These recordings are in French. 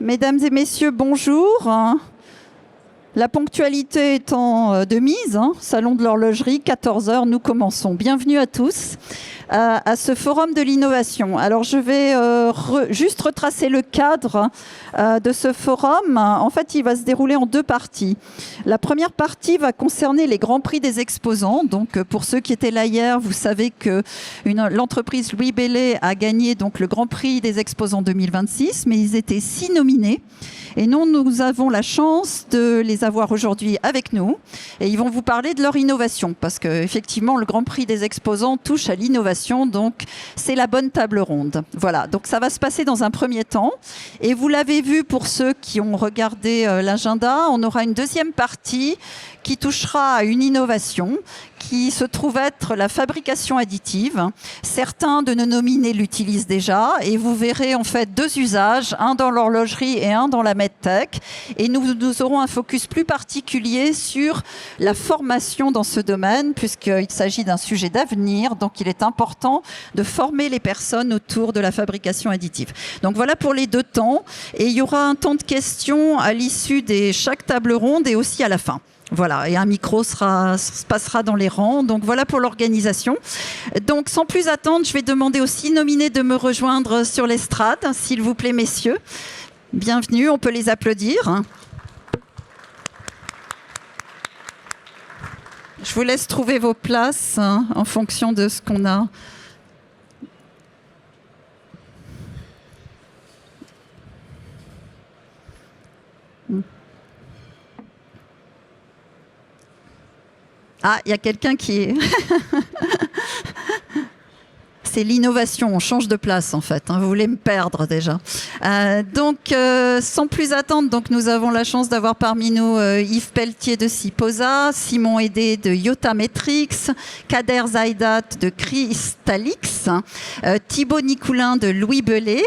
Mesdames et messieurs, bonjour. La ponctualité étant de mise, salon de l'horlogerie, 14 h, nous commençons. Bienvenue à tous à ce forum de l'innovation. Alors je vais juste retracer le cadre de ce forum. En fait, il va se dérouler en deux parties. La première partie va concerner les grands prix des exposants. Donc pour ceux qui étaient là hier, vous savez que l'entreprise Louis Bellay a gagné donc le grand prix des exposants 2026, mais ils étaient 6 nominés. Et nous avons la chance de les avoir aujourd'hui avec nous. Et ils vont vous parler de leur innovation. Parce qu'effectivement, le Grand Prix des exposants touche à l'innovation. Donc, c'est la bonne table ronde. Voilà. Donc, ça va se passer dans un premier temps. Et vous l'avez vu pour ceux qui ont regardé l'agenda, on aura une deuxième partie qui touchera à une innovation qui se trouve être la fabrication additive. Certains de nos nominés l'utilisent déjà et vous verrez en fait deux usages, un dans l'horlogerie et un dans la medtech. Et nous aurons un focus plus particulier sur la formation dans ce domaine puisqu'il s'agit d'un sujet d'avenir. Donc il est important de former les personnes autour de la fabrication additive. Donc voilà pour les deux temps. Et il y aura un temps de questions à l'issue de chaque table ronde et aussi à la fin. Voilà, et un micro se passera dans les rangs. Donc voilà pour l'organisation. Donc sans plus attendre, je vais demander aux 6 nominés de me rejoindre sur l'estrade, s'il vous plaît, messieurs. Bienvenue, on peut les applaudir. Je vous laisse trouver vos places en fonction de ce qu'on a. Ah, il y a quelqu'un qui est... C'est l'innovation, on change de place en fait. Vous voulez me perdre déjà. Sans plus attendre, donc, nous avons la chance d'avoir parmi nous Yves Pelletier de Siposa, Simon Hédé de Yota Metrix, Kader Zaidat de Crystalix, Thibaut Nicoulin de Louis Bellay,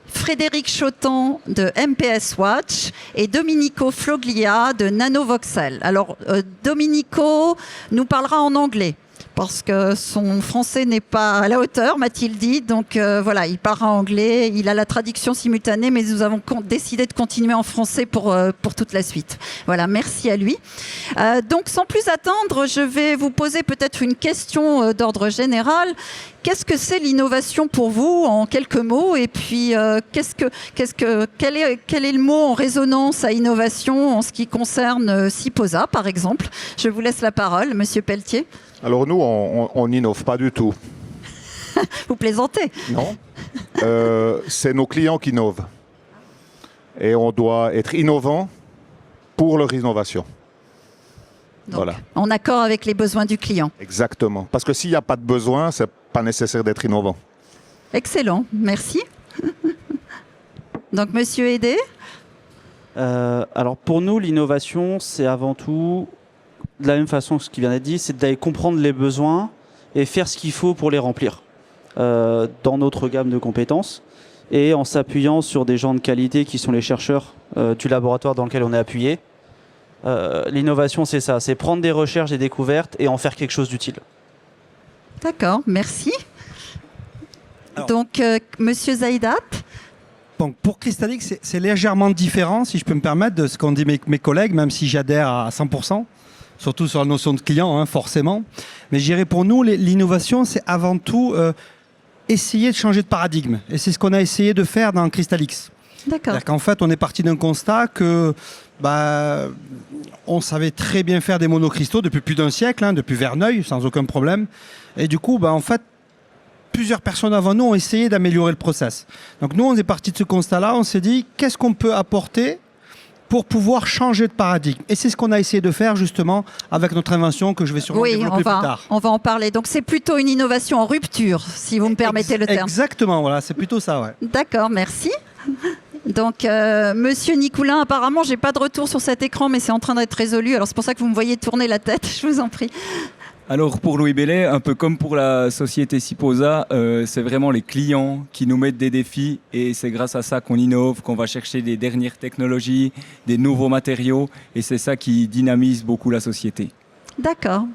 Frédéric Chotan de MPS Watch et Domenico Floglia de Nanovoxel. Alors, Domenico nous parlera en anglais parce que son français n'est pas à la hauteur, m'a-t-il dit. Donc voilà, il parlera anglais, il a la traduction simultanée, mais nous avons décidé de continuer en français pour toute la suite. Voilà, merci à lui. Donc sans plus attendre, je vais vous poser peut-être une question d'ordre général. Qu'est-ce que c'est l'innovation pour vous en quelques mots? Et puis, quel est le mot en résonance à innovation en ce qui concerne Siposa, par exemple? Je vous laisse la parole, Monsieur Pelletier. Alors nous, on n'innove pas du tout. Vous plaisantez? Non. C'est nos clients qui innovent. Et on doit être innovant pour leur innovation. Donc, voilà. En accord avec les besoins du client. Exactement. Parce que s'il n'y a pas de besoin, c'est pas nécessaire d'être innovant. Excellent, merci. Donc, Monsieur Hédé. Alors pour nous, l'innovation, c'est avant tout, de la même façon que ce qui vient d'être dit, c'est d'aller comprendre les besoins et faire ce qu'il faut pour les remplir dans notre gamme de compétences et en s'appuyant sur des gens de qualité qui sont les chercheurs du laboratoire dans lequel on est appuyé. L'innovation, c'est ça, c'est prendre des recherches, des découvertes et en faire quelque chose d'utile. D'accord, merci. Alors, donc, Monsieur Zaidat. Bon, pour Crystalix, c'est légèrement différent, si je peux me permettre, de ce qu'ont dit mes collègues, même si j'adhère à 100%, surtout sur la notion de client, forcément. Mais je dirais pour nous, l'innovation, c'est avant tout essayer de changer de paradigme. Et c'est ce qu'on a essayé de faire dans Crystalix. D'accord. C'est-à-dire qu'en fait, on est parti d'un constat que on savait très bien faire des monocristaux depuis plus d'un siècle, depuis Verneuil, sans aucun problème. Et du coup, en fait, plusieurs personnes avant nous ont essayé d'améliorer le process. Donc nous, on est parti de ce constat-là, on s'est dit, qu'est-ce qu'on peut apporter pour pouvoir changer de paradigme? Et c'est ce qu'on a essayé de faire justement avec notre invention que je vais sûrement développer plus tard. On va en parler. Donc c'est plutôt une innovation en rupture, si vous me permettez le terme. Exactement, voilà, c'est plutôt ça, ouais. D'accord, merci. Donc, Monsieur Nicoulin, apparemment, j'ai pas de retour sur cet écran, mais c'est en train d'être résolu. Alors c'est pour ça que vous me voyez tourner la tête, je vous en prie. Alors pour Louis Bellay, un peu comme pour la société Siposa, c'est vraiment les clients qui nous mettent des défis et c'est grâce à ça qu'on innove, qu'on va chercher des dernières technologies, des nouveaux matériaux et c'est ça qui dynamise beaucoup la société. D'accord,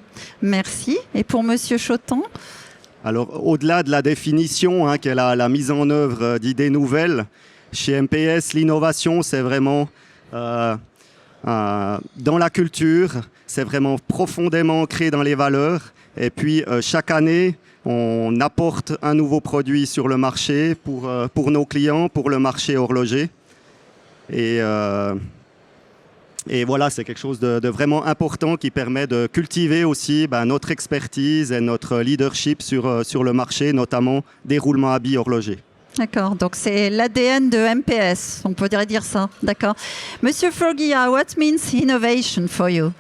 merci. Et pour Monsieur Chotan? Alors au-delà de la définition, qui est la mise en œuvre d'idées nouvelles, Chez MPS, l'innovation, c'est vraiment dans la culture, c'est vraiment profondément ancré dans les valeurs. Et puis, chaque année, on apporte un nouveau produit sur le marché pour nos clients, pour le marché horloger. Et voilà, c'est quelque chose de vraiment important qui permet de cultiver aussi notre expertise et notre leadership sur le marché, notamment des roulements à billes horlogers. D'accord, donc c'est l'ADN de MPS, on pourrait dire ça, d'accord. Monsieur Forgia, what means innovation for you?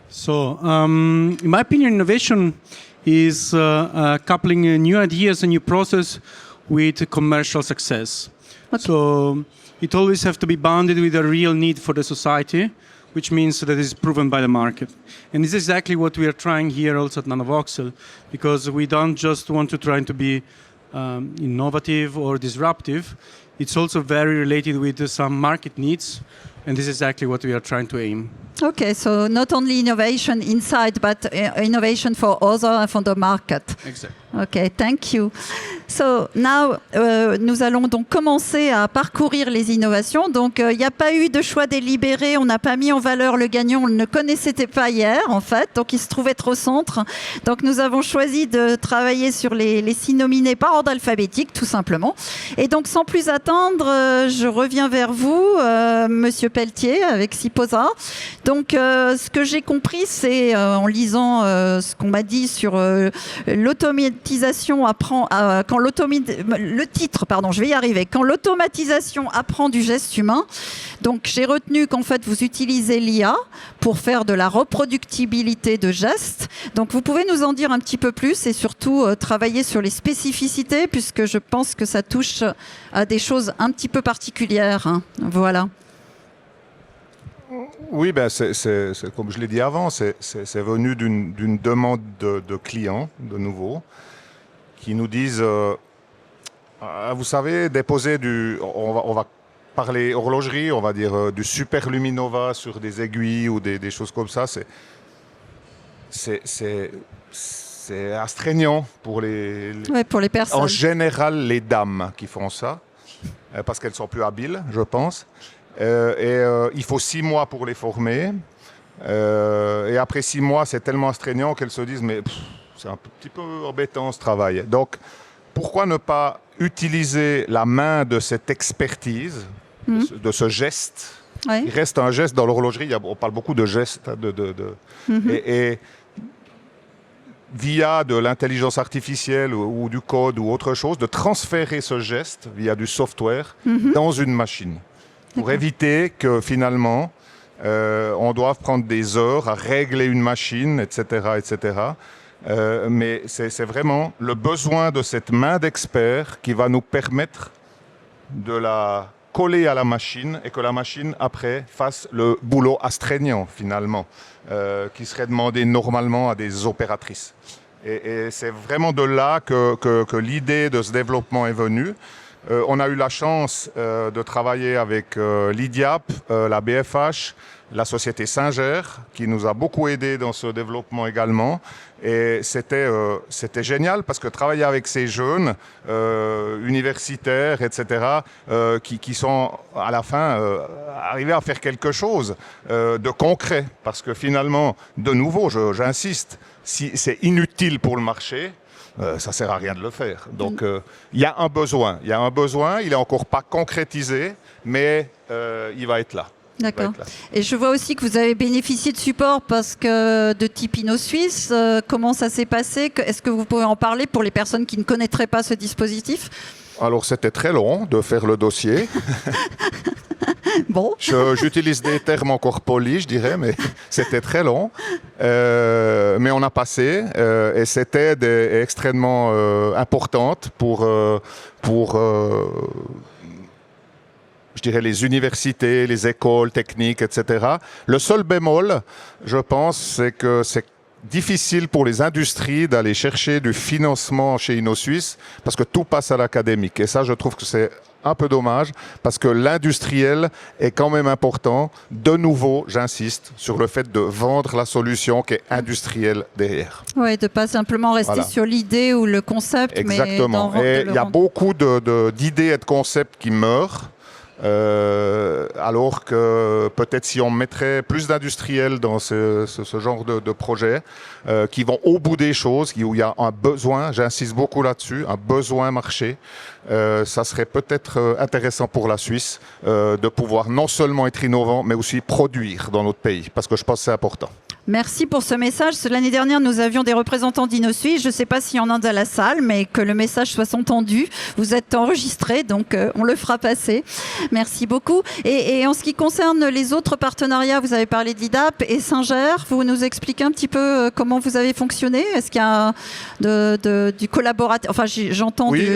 So, in my opinion, innovation is coupling new ideas and new process with commercial success. Okay. So, it always has to be bounded with a real need for the society, which means that it is proven by the market. And this is exactly what we are trying here also at Nanovoxel, because we don't just want to try to be innovative or disruptive. It's also very related with some market needs, and this is exactly what we are trying to aim. Okay, so not only innovation inside, but innovation for other, for the market. Exactly. Okay, thank you. So now, nous allons donc commencer à parcourir les innovations. Donc, il n'y a pas eu de choix délibéré. On n'a pas mis en valeur le gagnant. On ne le connaissait pas hier, en fait. Donc, il se trouvait trop au centre. Donc, nous avons choisi de travailler sur les 6 nominés par ordre alphabétique, tout simplement. Et donc, sans plus attendre, je reviens vers vous, Monsieur Pelletier, avec Siposa. Donc, ce que j'ai compris, c'est en lisant ce qu'on m'a dit sur l'automatisation apprend le titre, pardon, je vais y arriver. Quand l'automatisation apprend du geste humain, donc j'ai retenu qu'en fait vous utilisez l'IA pour faire de la reproductibilité de gestes. Donc vous pouvez nous en dire un petit peu plus et surtout travailler sur les spécificités puisque je pense que ça touche à des choses un petit peu particulières. Hein. Voilà. Oui, c'est comme je l'ai dit avant, c'est venu d'une demande de clients, de nouveau, qui nous disent, vous savez, déposer on va parler horlogerie, on va dire du super luminova sur des aiguilles ou des choses comme ça, c'est astreignant pour pour les personnes. En général, les dames qui font ça, parce qu'elles sont plus habiles, je pense. Il faut 6 mois pour les former. Et après 6 mois, c'est tellement astreignant qu'elles se disent mais c'est un petit peu embêtant ce travail. Donc, pourquoi ne pas utiliser la main de cette expertise, de ce geste? Il reste un geste dans l'horlogerie, on parle beaucoup de gestes, et via de l'intelligence artificielle ou du code ou autre chose, de transférer ce geste via du software dans une machine. Pour éviter que finalement, on doive prendre des heures à régler une machine, etc. etc. Mais c'est vraiment le besoin de cette main d'expert qui va nous permettre de la coller à la machine et que la machine, après, fasse le boulot astreignant, finalement, qui serait demandé normalement à des opératrices. Et c'est vraiment de là que l'idée de ce développement est venue. On a eu la chance de travailler avec l'IDIAP, la BFH, la société Singer, qui nous a beaucoup aidé dans ce développement également. Et c'était génial parce que travailler avec ces jeunes universitaires, etc., qui sont à la fin arrivés à faire quelque chose de concret. Parce que finalement, de nouveau, j'insiste, si c'est inutile pour le marché, ça ne sert à rien de le faire. Donc, il y a un besoin. Il n'est encore pas concrétisé, mais il va être là. D'accord. Et je vois aussi que vous avez bénéficié de support parce que de type InnoSuisse. Comment ça s'est passé? Est-ce que vous pouvez en parler pour les personnes qui ne connaîtraient pas ce dispositif? Alors, c'était très long de faire le dossier. Bon. J'utilise des termes encore polis, je dirais, mais c'était très long. Mais on a passé et c'était extrêmement importante pour je dirais, les universités, les écoles techniques, etc. Le seul bémol, je pense, c'est que c'est difficile pour les industries d'aller chercher du financement chez InnoSuisse parce que tout passe à l'académique. Et ça, je trouve que c'est un peu dommage parce que l'industriel est quand même important. De nouveau, j'insiste sur le fait de vendre la solution qui est industrielle derrière. Oui, de ne pas simplement rester sur l'idée ou le concept. Exactement. Mais et il y a beaucoup d'idées et de concepts qui meurent Alors que peut-être si on mettrait plus d'industriels dans ce genre de projet, qui vont au bout des choses, où il y a un besoin, j'insiste beaucoup là-dessus, un besoin marché, ça serait peut-être intéressant pour la Suisse de pouvoir non seulement être innovant, mais aussi produire dans notre pays, parce que je pense que c'est important. Merci pour ce message. L'année dernière, nous avions des représentants d'InnoSuisse. Je ne sais pas s'il y en a dans la salle, mais que le message soit entendu. Vous êtes enregistrés, donc on le fera passer. Merci beaucoup. Et en ce qui concerne les autres partenariats, vous avez parlé de l'IDAP et Singer. Vous nous expliquez un petit peu comment vous avez fonctionné? Est-ce qu'il y a du collaborateur? Enfin, j'entends oui,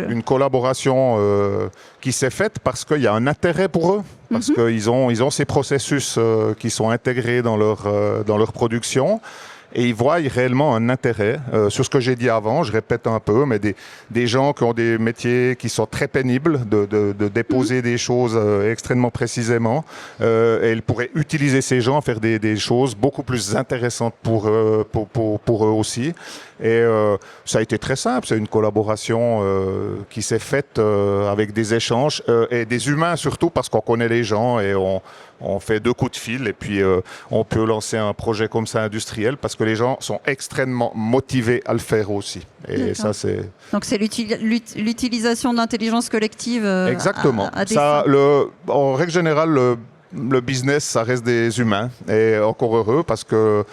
une collaboration qui s'est faite parce qu'il y a un intérêt pour eux. Parce qu'ils ont ces processus qui sont intégrés dans leur production et ils voient réellement un intérêt sur ce que j'ai dit avant, je répète un peu, mais des gens qui ont des métiers qui sont très pénibles, de déposer des choses extrêmement précisément, et ils pourraient utiliser ces gens à faire des choses beaucoup plus intéressantes pour eux aussi. Et ça a été très simple, c'est une collaboration qui s'est faite avec des échanges et des humains surtout parce qu'on connaît les gens et on fait 2 coups de fil et puis on peut lancer un projet comme ça industriel parce que les gens sont extrêmement motivés à le faire aussi. Et ça, c'est... Donc c'est l'utilisation de l'intelligence collective exactement. à Ça, en règle générale, le business, ça reste des humains et encore heureux parce que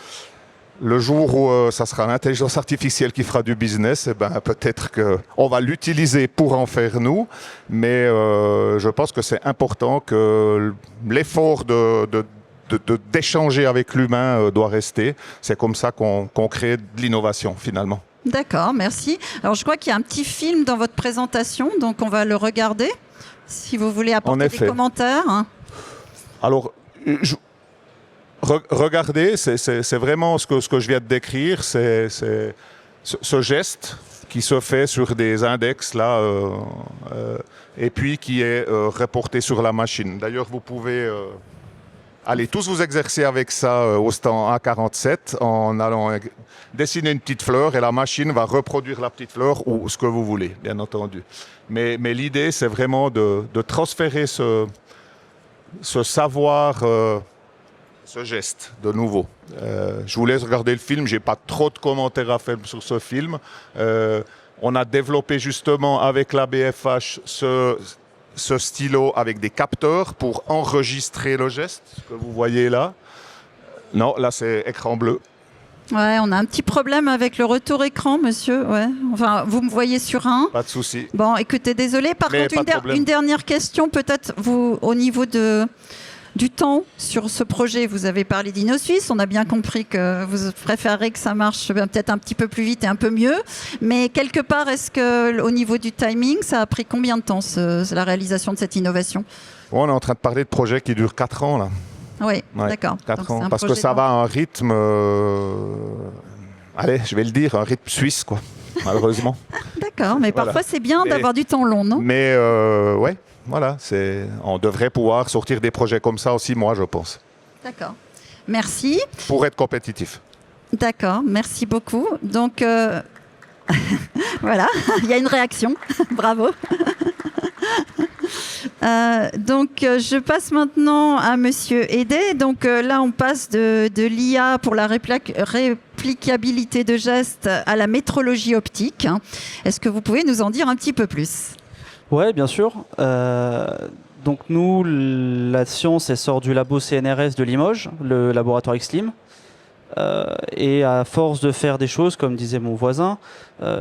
le jour où ça sera l'intelligence artificielle qui fera du business, eh ben, peut-être qu'on va l'utiliser pour en faire nous, mais je pense que c'est important que l'effort d'échanger avec l'humain doit rester. C'est comme ça qu'on crée de l'innovation finalement. D'accord, merci. Alors je crois qu'il y a un petit film dans votre présentation, donc on va le regarder, si vous voulez apporter des commentaires. Alors, regardez, c'est vraiment ce que je viens de décrire, c'est ce geste qui se fait sur des index là, et puis qui est reporté sur la machine. D'ailleurs, vous pouvez aller tous vous exercer avec ça au stand A47 en allant dessiner une petite fleur et la machine va reproduire la petite fleur ou ce que vous voulez, bien entendu. Mais l'idée, c'est vraiment de transférer ce savoir... ce geste, de nouveau. Je vous laisse regarder le film, je n'ai pas trop de commentaires à faire sur ce film. On a développé justement avec la BFH ce stylo avec des capteurs pour enregistrer le geste, ce que vous voyez là. Non, là c'est écran bleu. Ouais, on a un petit problème avec le retour écran, monsieur. Ouais. Enfin, vous me voyez sur un. Pas de souci. Bon, écoutez, désolé. Par contre, une dernière question, peut-être, vous, au niveau du temps sur ce projet, vous avez parlé d'InnoSuisse, on a bien compris que vous préférez que ça marche peut-être un petit peu plus vite et un peu mieux, mais quelque part, est-ce qu'au niveau du timing, ça a pris combien de temps la réalisation de cette innovation? On est en train de parler de projets qui durent 4 ans là. Oui, ouais, d'accord. 4 ans, parce que ça va à un rythme, allez, je vais le dire, un rythme suisse quoi, malheureusement. D'accord, mais parfois c'est bien d'avoir du temps long, non? Mais ouais. Voilà, on devrait pouvoir sortir des projets comme ça en 6 mois, je pense. D'accord. Merci. Pour être compétitif. D'accord, merci beaucoup. Donc, voilà, il y a une réaction. Bravo. Donc, je passe maintenant à Monsieur Hédé. Donc là, on passe de l'IA pour la réplicabilité de gestes à la métrologie optique. Est-ce que vous pouvez nous en dire un petit peu plus ? Oui, bien sûr. Donc nous, la science, elle sort du labo CNRS de Limoges, le laboratoire XLIM. Et à force de faire des choses, comme disait mon voisin,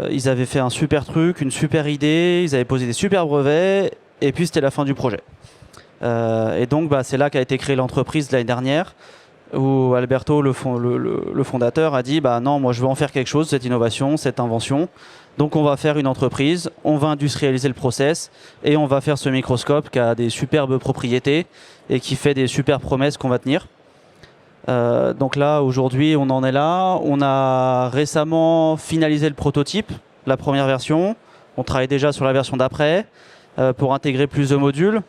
ils avaient fait un super truc, une super idée, ils avaient posé des super brevets, et puis c'était la fin du projet. Et donc c'est là qu'a été créée l'entreprise l'année dernière, où Alberto, le fondateur, a dit non, moi je veux en faire quelque chose, cette innovation, cette invention. Donc on va faire une entreprise, on va industrialiser le process et on va faire ce microscope qui a des superbes propriétés et qui fait des super promesses qu'on va tenir. Donc là, aujourd'hui, on en est là. On a récemment finalisé le prototype, la première version. On travaille déjà sur la version d'après pour intégrer plus de modules.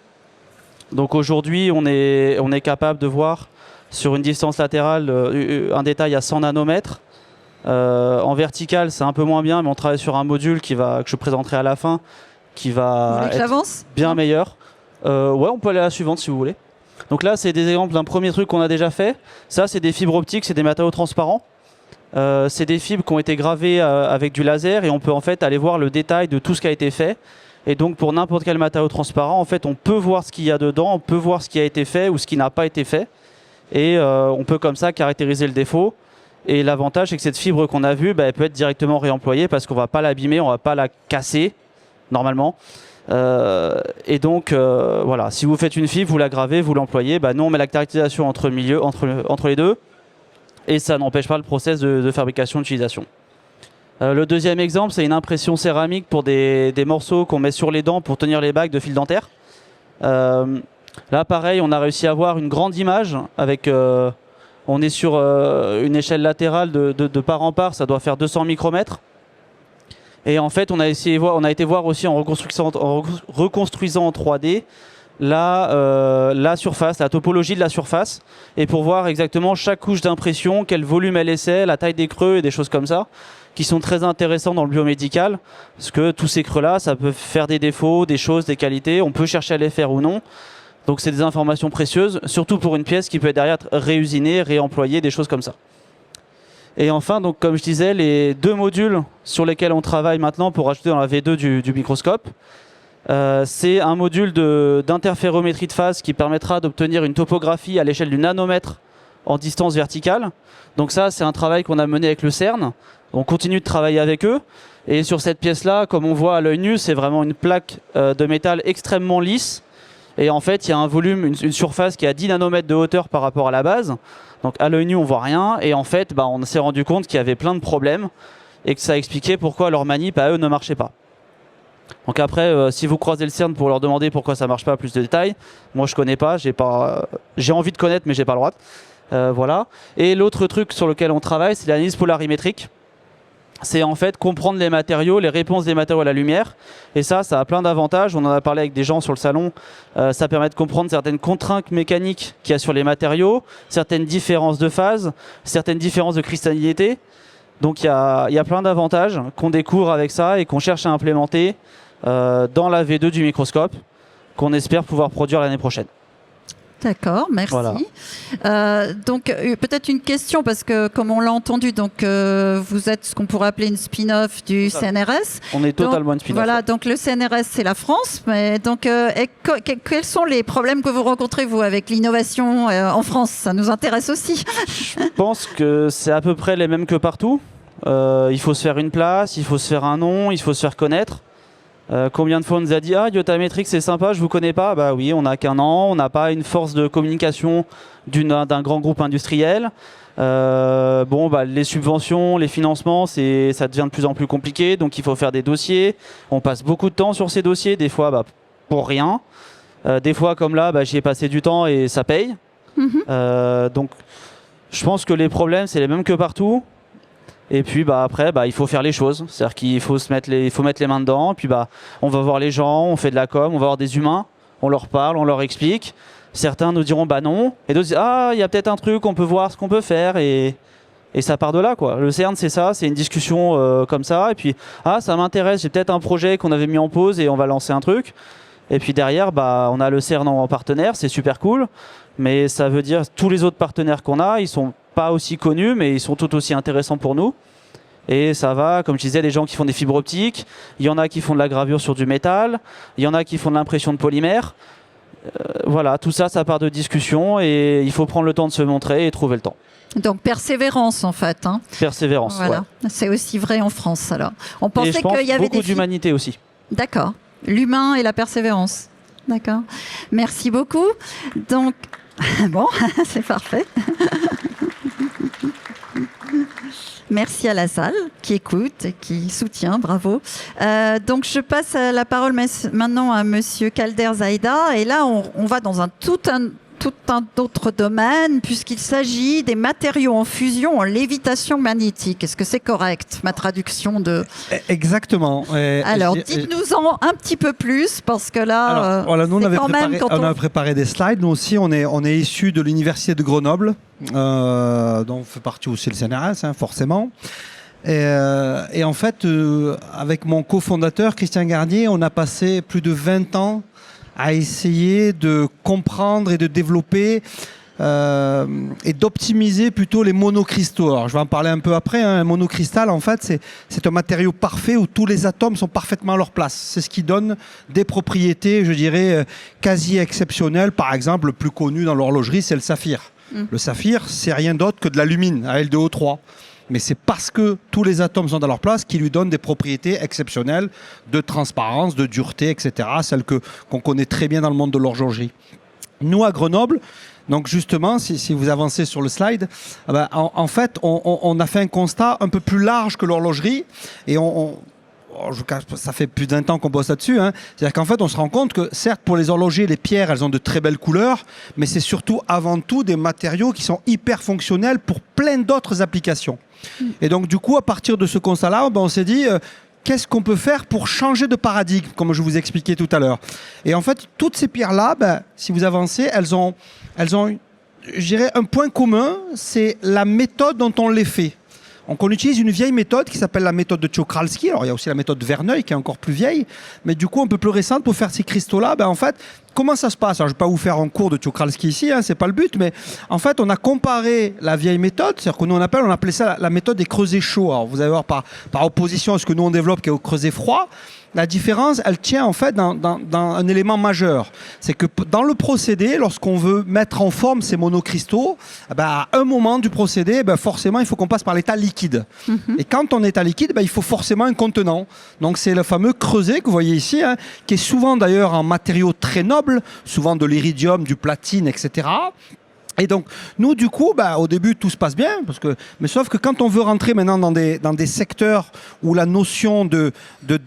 Donc aujourd'hui, on est capable de voir sur une distance latérale un détail à 100 nanomètres. En vertical, c'est un peu moins bien, mais on travaille sur un module que je présenterai à la fin, qui va être bien meilleur. Ouais, on peut aller à la suivante si vous voulez. Donc là, c'est des exemples d'un premier truc qu'on a déjà fait. Ça, c'est des fibres optiques, c'est des matériaux transparents. C'est des fibres qui ont été gravées avec du laser et on peut en fait aller voir le détail de tout ce qui a été fait. Et donc pour n'importe quel matériau transparent, en fait, on peut voir ce qu'il y a dedans, on peut voir ce qui a été fait ou ce qui n'a pas été fait. Et on peut comme ça caractériser le défaut. Et l'avantage, c'est que cette fibre qu'on a vue, elle peut être directement réemployée parce qu'on ne va pas l'abîmer, on ne va pas la casser, normalement. Et donc, voilà, si vous faites une fibre, vous la gravez, vous l'employez, nous on met la caractérisation entre les deux. Et ça n'empêche pas le process de fabrication d'utilisation. Le deuxième exemple, c'est une impression céramique pour des morceaux qu'on met sur les dents pour tenir les bagues de fil dentaire. Là, pareil, on a réussi à avoir une grande image avec... on est sur une échelle latérale de part en part, ça doit faire 200 micromètres. Et en fait, on a été voir aussi en reconstruisant en 3D la surface, la topologie de la surface, et pour voir exactement chaque couche d'impression, quel volume elle essaie, la taille des creux et des choses comme ça, qui sont très intéressants dans le biomédical, parce que tous ces creux-là, ça peut faire des défauts, des choses, des qualités, on peut chercher à les faire ou non. Donc c'est des informations précieuses, surtout pour une pièce qui peut être derrière réusinée, réemployée, des choses comme ça. Et enfin, donc, comme je disais, les deux modules sur lesquels on travaille maintenant pour ajouter dans la V2 du microscope, c'est un module d'interférométrie de phase qui permettra d'obtenir une topographie à l'échelle du nanomètre en distance verticale. Donc ça, c'est un travail qu'on a mené avec le CERN. On continue de travailler avec eux. Et sur cette pièce-là, comme on voit à l'œil nu, c'est vraiment une plaque de métal extrêmement lisse. Et en fait, il y a un volume, une surface qui est à 10 nanomètres de hauteur par rapport à la base. Donc à l'œil nu, on voit rien. Et en fait, on s'est rendu compte qu'il y avait plein de problèmes et que ça expliquait pourquoi leur manip à eux ne marchait pas. Donc après, si vous croisez le CERN pour leur demander pourquoi ça marche pas, plus de détails, moi je connais pas, j'ai envie de connaître, mais j'ai pas le droit. Voilà. Et l'autre truc sur lequel on travaille, c'est l'analyse polarimétrique. C'est en fait comprendre les matériaux, les réponses des matériaux à la lumière. Et ça a plein d'avantages. On en a parlé avec des gens sur le salon. Ça permet de comprendre certaines contraintes mécaniques qu'il y a sur les matériaux, certaines différences de phase, certaines différences de cristallinité. Donc il y a plein d'avantages qu'on découvre avec ça et qu'on cherche à implémenter dans la V2 du microscope, qu'on espère pouvoir produire l'année prochaine. D'accord, merci. Voilà. Donc peut-être une question, parce que comme on l'a entendu, donc, vous êtes ce qu'on pourrait appeler une spin-off du CNRS. On est totalement une spin-off. Voilà, donc le CNRS c'est la France, mais donc quels sont les problèmes que vous rencontrez vous avec l'innovation en France? Ça nous intéresse aussi. Je pense que c'est à peu près les mêmes que partout. Il faut se faire une place, il faut se faire un nom, il faut se faire connaître. Combien de fois on nous a dit Yotametrix c'est sympa, je vous connais pas. Bah oui, on n'a qu'un an, on n'a pas une force de communication d'un grand groupe industriel. Les subventions, les financements, ça devient de plus en plus compliqué, donc il faut faire des dossiers. On passe beaucoup de temps sur ces dossiers, des fois pour rien. Des fois comme là, j'y ai passé du temps et ça paye. Donc je pense que les problèmes c'est les mêmes que partout. Et puis après, il faut faire les choses. C'est-à-dire qu'il faut mettre les mains dedans. Et puis on va voir les gens, on fait de la com, on va voir des humains, on leur parle, on leur explique. Certains nous diront non. Et d'autres disent il y a peut-être un truc, on peut voir ce qu'on peut faire. Et ça part de là, quoi. Le CERN, c'est ça, c'est une discussion comme ça. Et puis ça m'intéresse, j'ai peut-être un projet qu'on avait mis en pause et on va lancer un truc. Et puis derrière, on a le CERN en partenaire, c'est super cool. Mais ça veut dire tous les autres partenaires qu'on a, ils sont pas aussi connus, mais ils sont tout aussi intéressants pour nous. Et ça va, comme je disais, des gens qui font des fibres optiques, il y en a qui font de la gravure sur du métal, il y en a qui font de l'impression de polymère. Voilà, tout ça, ça part de discussion et il faut prendre le temps de se montrer et trouver le temps. Donc persévérance en fait. Persévérance, voilà. Ouais. C'est aussi vrai en France alors. On pensait qu'il y avait beaucoup d'humanité aussi. D'accord, l'humain et la persévérance. D'accord, merci beaucoup. Donc, bon, c'est parfait. Merci à la salle qui écoute et qui soutient, bravo. Donc je passe la parole maintenant à Monsieur Calder Zaïda et là on va dans tout un autre domaine puisqu'il s'agit des matériaux en fusion en lévitation magnétique. Est-ce que c'est correct, ma traduction de... Exactement. Alors dites-nous-en un petit peu plus parce que là, voilà, nous on a préparé des slides. Nous aussi on est issus de l'université de Grenoble, dont fait partie aussi le CNRS, forcément. Et en fait, avec mon cofondateur Christian Garnier, on a passé plus de 20 ans à essayer de comprendre et de développer et d'optimiser plutôt les monocristaux. Alors, je vais en parler un peu après. Un monocristal, en fait, c'est un matériau parfait où tous les atomes sont parfaitement à leur place. C'est ce qui donne des propriétés, je dirais, quasi exceptionnelles. Par exemple, le plus connu dans l'horlogerie, c'est le saphir. Le saphir, c'est rien d'autre que de l'alumine, Al2O3. Mais c'est parce que tous les atomes sont à leur place qui lui donnent des propriétés exceptionnelles de transparence, de dureté, etc. Celles qu'on connaît très bien dans le monde de l'horlogerie. Nous, à Grenoble, donc justement, si vous avancez sur le slide, en fait, on a fait un constat un peu plus large que l'horlogerie et ça fait plus d'1 an qu'on bosse là-dessus. C'est-à-dire qu'en fait, on se rend compte que certes, pour les horlogers, les pierres, elles ont de très belles couleurs, mais c'est surtout avant tout des matériaux qui sont hyper fonctionnels pour plein d'autres applications. Et donc, du coup, à partir de ce constat-là, on s'est dit... qu'est-ce qu'on peut faire pour changer de paradigme, comme je vous expliquais tout à l'heure. Et en fait, toutes ces pierres-là, si vous avancez, elles ont, je dirais, un point commun, c'est la méthode dont on les fait. Donc on utilise une vieille méthode qui s'appelle la méthode de Czochralski. Alors il y a aussi la méthode Verneuil qui est encore plus vieille, mais du coup un peu plus récente pour faire ces cristaux-là. En fait, comment ça se passe? Alors, je ne vais pas vous faire un cours de Czochralski ici, c'est pas le but, mais en fait on a comparé la vieille méthode, c'est-à-dire que nous on appelait ça la méthode des creusets chauds. Alors vous allez voir par opposition à ce que nous on développe qui est au creuset froid. La différence, elle tient en fait dans un élément majeur. C'est que dans le procédé, lorsqu'on veut mettre en forme ces monocristaux, à un moment du procédé, forcément, il faut qu'on passe par l'état liquide. Et quand on est à liquide, il faut forcément un contenant. Donc c'est le fameux creuset que vous voyez ici, qui est souvent d'ailleurs en matériaux très nobles, souvent de l'iridium, du platine, etc. Et donc, nous, du coup, au début, tout se passe bien, mais sauf que quand on veut rentrer maintenant dans des secteurs où la notion de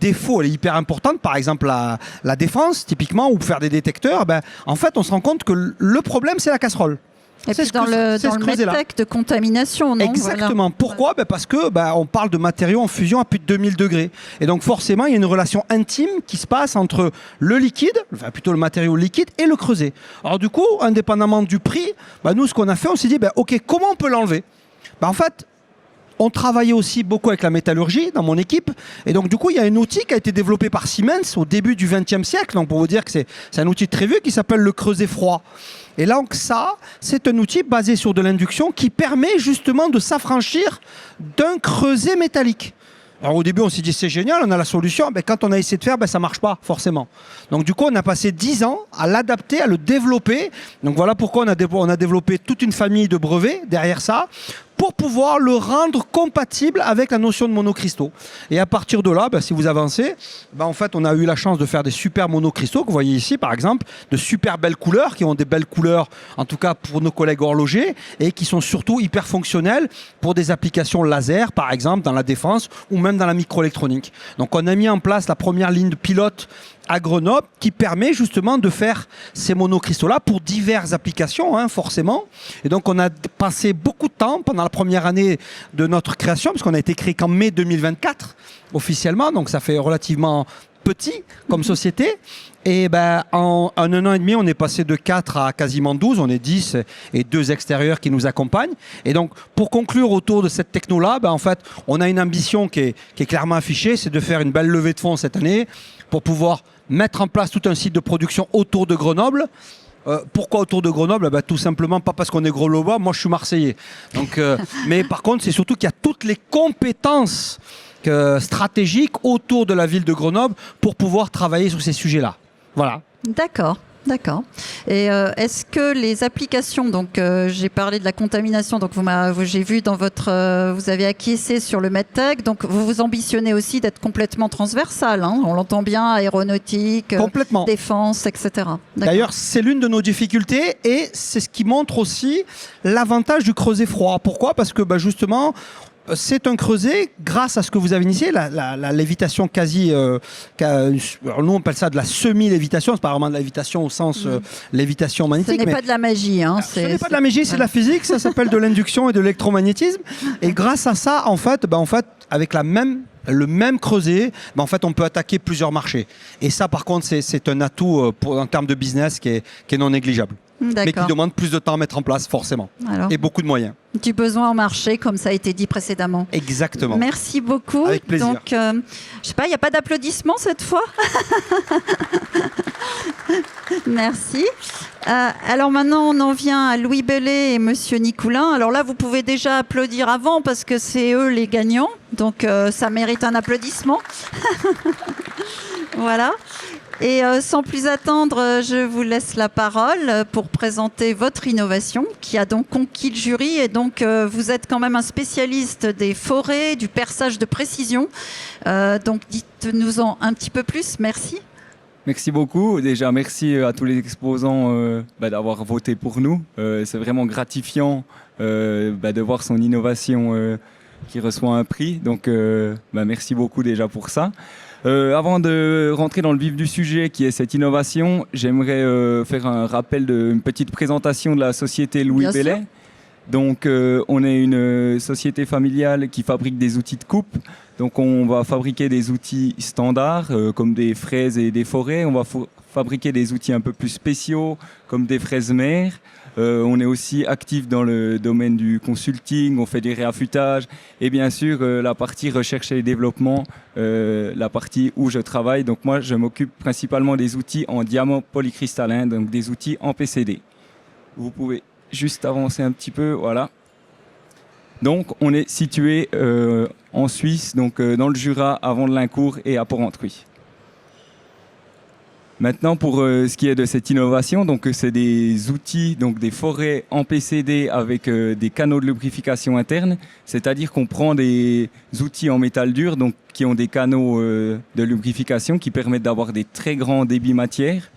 défaut elle est hyper importante, par exemple la défense, typiquement, ou faire des détecteurs, en fait, on se rend compte que le problème, c'est la casserole. Et puis dans le medtech de contamination, non? Exactement. Voilà. Pourquoi? Parce que on parle de matériaux en fusion à plus de 2000 degrés. Et donc forcément, il y a une relation intime qui se passe entre le liquide, enfin plutôt le matériau liquide, et le creuset. Alors du coup, indépendamment du prix, nous, ce qu'on a fait, on s'est dit, ok, comment on peut l'enlever? En fait, on travaillait aussi beaucoup avec la métallurgie dans mon équipe. Et donc, du coup, il y a un outil qui a été développé par Siemens au début du XXe siècle. Donc, pour vous dire que c'est un outil très vieux qui s'appelle le creuset froid. Et là, c'est un outil basé sur de l'induction qui permet justement de s'affranchir d'un creuset métallique. Alors au début, on s'est dit c'est génial, on a la solution. Mais quand on a essayé de faire, ça ne marche pas forcément. Donc du coup, on a passé 10 ans à l'adapter, à le développer. Donc voilà pourquoi on a développé toute une famille de brevets derrière ça pour pouvoir le rendre compatible avec la notion de monocristaux. Et à partir de là, si vous avancez, en fait, on a eu la chance de faire des super monocristaux que vous voyez ici, par exemple, de super belles couleurs, qui ont des belles couleurs, en tout cas pour nos collègues horlogers, et qui sont surtout hyper fonctionnels pour des applications laser, par exemple, dans la défense ou même dans la microélectronique. Donc on a mis en place la première ligne de pilote à Grenoble qui permet justement de faire ces monocristaux-là pour diverses applications, forcément. Et donc on a passé beaucoup de temps pendant la première année de notre création, puisqu'on a été créé qu'en mai 2024 officiellement, donc ça fait relativement petit comme société. Et en un an et demi, on est passé de 4 à quasiment 12, on est 10 et 2 extérieurs qui nous accompagnent. Et donc, pour conclure autour de cette techno-là, en fait, on a une ambition qui est clairement affichée, c'est de faire une belle levée de fonds cette année pour pouvoir mettre en place tout un site de production autour de Grenoble. Pourquoi autour de Grenoble? Tout simplement pas parce qu'on est grenoblois, moi je suis marseillais. Donc, mais par contre, c'est surtout qu'il y a toutes les compétences stratégiques autour de la ville de Grenoble pour pouvoir travailler sur ces sujets-là. Voilà. D'accord. Et est-ce que les applications, donc j'ai parlé de la contamination, donc j'ai vu dans vous avez acquiescé sur le medtech, donc vous vous ambitionnez aussi d'être complètement transversal, on l'entend bien, aéronautique, défense, etc. D'ailleurs, c'est l'une de nos difficultés et c'est ce qui montre aussi l'avantage du creuset froid. Pourquoi? Parce que justement, c'est un creuset, grâce à ce que vous avez initié, la lévitation quasi... alors nous, on appelle ça de la semi-lévitation. C'est pas vraiment de la lévitation au sens lévitation magnétique. Ce n'est pas de la magie. Ce n'est pas de la magie, c'est de la physique. Ça s'appelle de l'induction et de l'électromagnétisme. Et grâce à ça, en fait, avec le même creuset, en fait, on peut attaquer plusieurs marchés. Et ça, par contre, c'est un atout en termes de business qui est non négligeable. mais qui demandent plus de temps à mettre en place, forcément. Alors, et beaucoup de moyens. du besoin au marché, comme ça a été dit précédemment. Exactement. Merci beaucoup. Avec plaisir. Donc, je sais pas, il n'y a pas d'applaudissements cette fois. Merci. Alors maintenant, on en vient à Louis Bellet et Monsieur Nicoulin. Alors là, vous pouvez déjà applaudir avant parce que c'est eux les gagnants. Donc, ça mérite un applaudissement. Voilà. Et sans plus attendre, je vous laisse la parole pour présenter votre innovation qui a donc conquis le jury. Et donc, vous êtes quand même un spécialiste des forêts, du perçage de précision. Donc, dites-nous-en un petit peu plus. Merci. Merci beaucoup. Déjà, merci à tous les exposants d'avoir voté pour nous. C'est vraiment gratifiant de voir son innovation qui reçoit un prix. Donc, merci beaucoup déjà pour ça. Avant de rentrer dans le vif du sujet qui est cette innovation, j'aimerais faire un rappel d'une petite présentation de la société Louis Bellet. Donc on est une société familiale qui fabrique des outils de coupe. Donc on va fabriquer des outils standards comme des fraises et des forêts. On va fabriquer des outils un peu plus spéciaux comme des fraises mères. On est aussi actif dans le domaine du consulting, on fait des réaffûtages et bien sûr la partie recherche et développement, la partie où je travaille. Donc moi je m'occupe principalement des outils en diamant polycristallin, donc des outils en PCD. Vous pouvez juste avancer un petit peu, voilà. Donc on est situé en Suisse, donc dans le Jura, à Vandelincourt et à Porrentruy. Maintenant, pour ce qui est de cette innovation, donc c'est des outils, donc des forêts en PCD avec des canaux de lubrification interne, c'est-à-dire qu'on prend des outils en métal dur, donc qui ont des canaux de lubrification qui permettent d'avoir des très grands débits matière.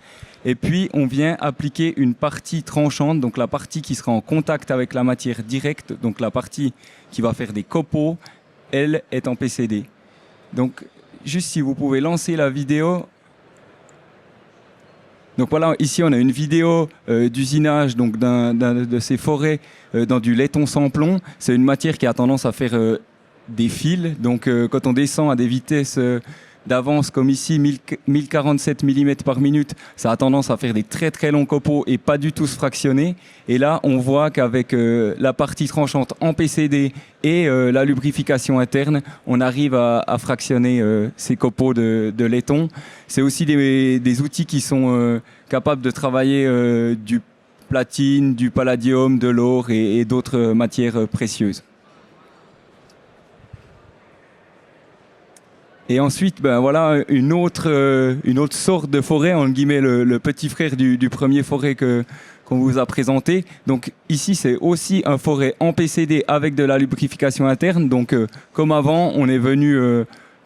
Et puis, on vient appliquer une partie tranchante, donc la partie qui sera en contact avec la matière directe, donc la partie qui va faire des copeaux, elle est en PCD. Donc, juste si vous pouvez lancer la vidéo. Donc voilà, ici on a une vidéo d'usinage donc de ces forêts dans du laiton sans plomb. C'est une matière qui a tendance à faire des fils. Donc quand on descend à des vitesses d'avance comme ici, 1047 mm par minute, ça a tendance à faire des très très longs copeaux et pas du tout se fractionner. Et là, on voit qu'avec la partie tranchante en PCD et la lubrification interne, on arrive à fractionner ces copeaux de laiton. C'est aussi des outils qui sont capables de travailler du platine, du palladium, de l'or et d'autres matières précieuses. Et ensuite, ben voilà, une autre sorte de forêt, en guillemets, le petit frère du premier forêt qu'on vous a présenté. Donc ici, c'est aussi un forêt en PCD avec de la lubrification interne. Donc comme avant, on est venu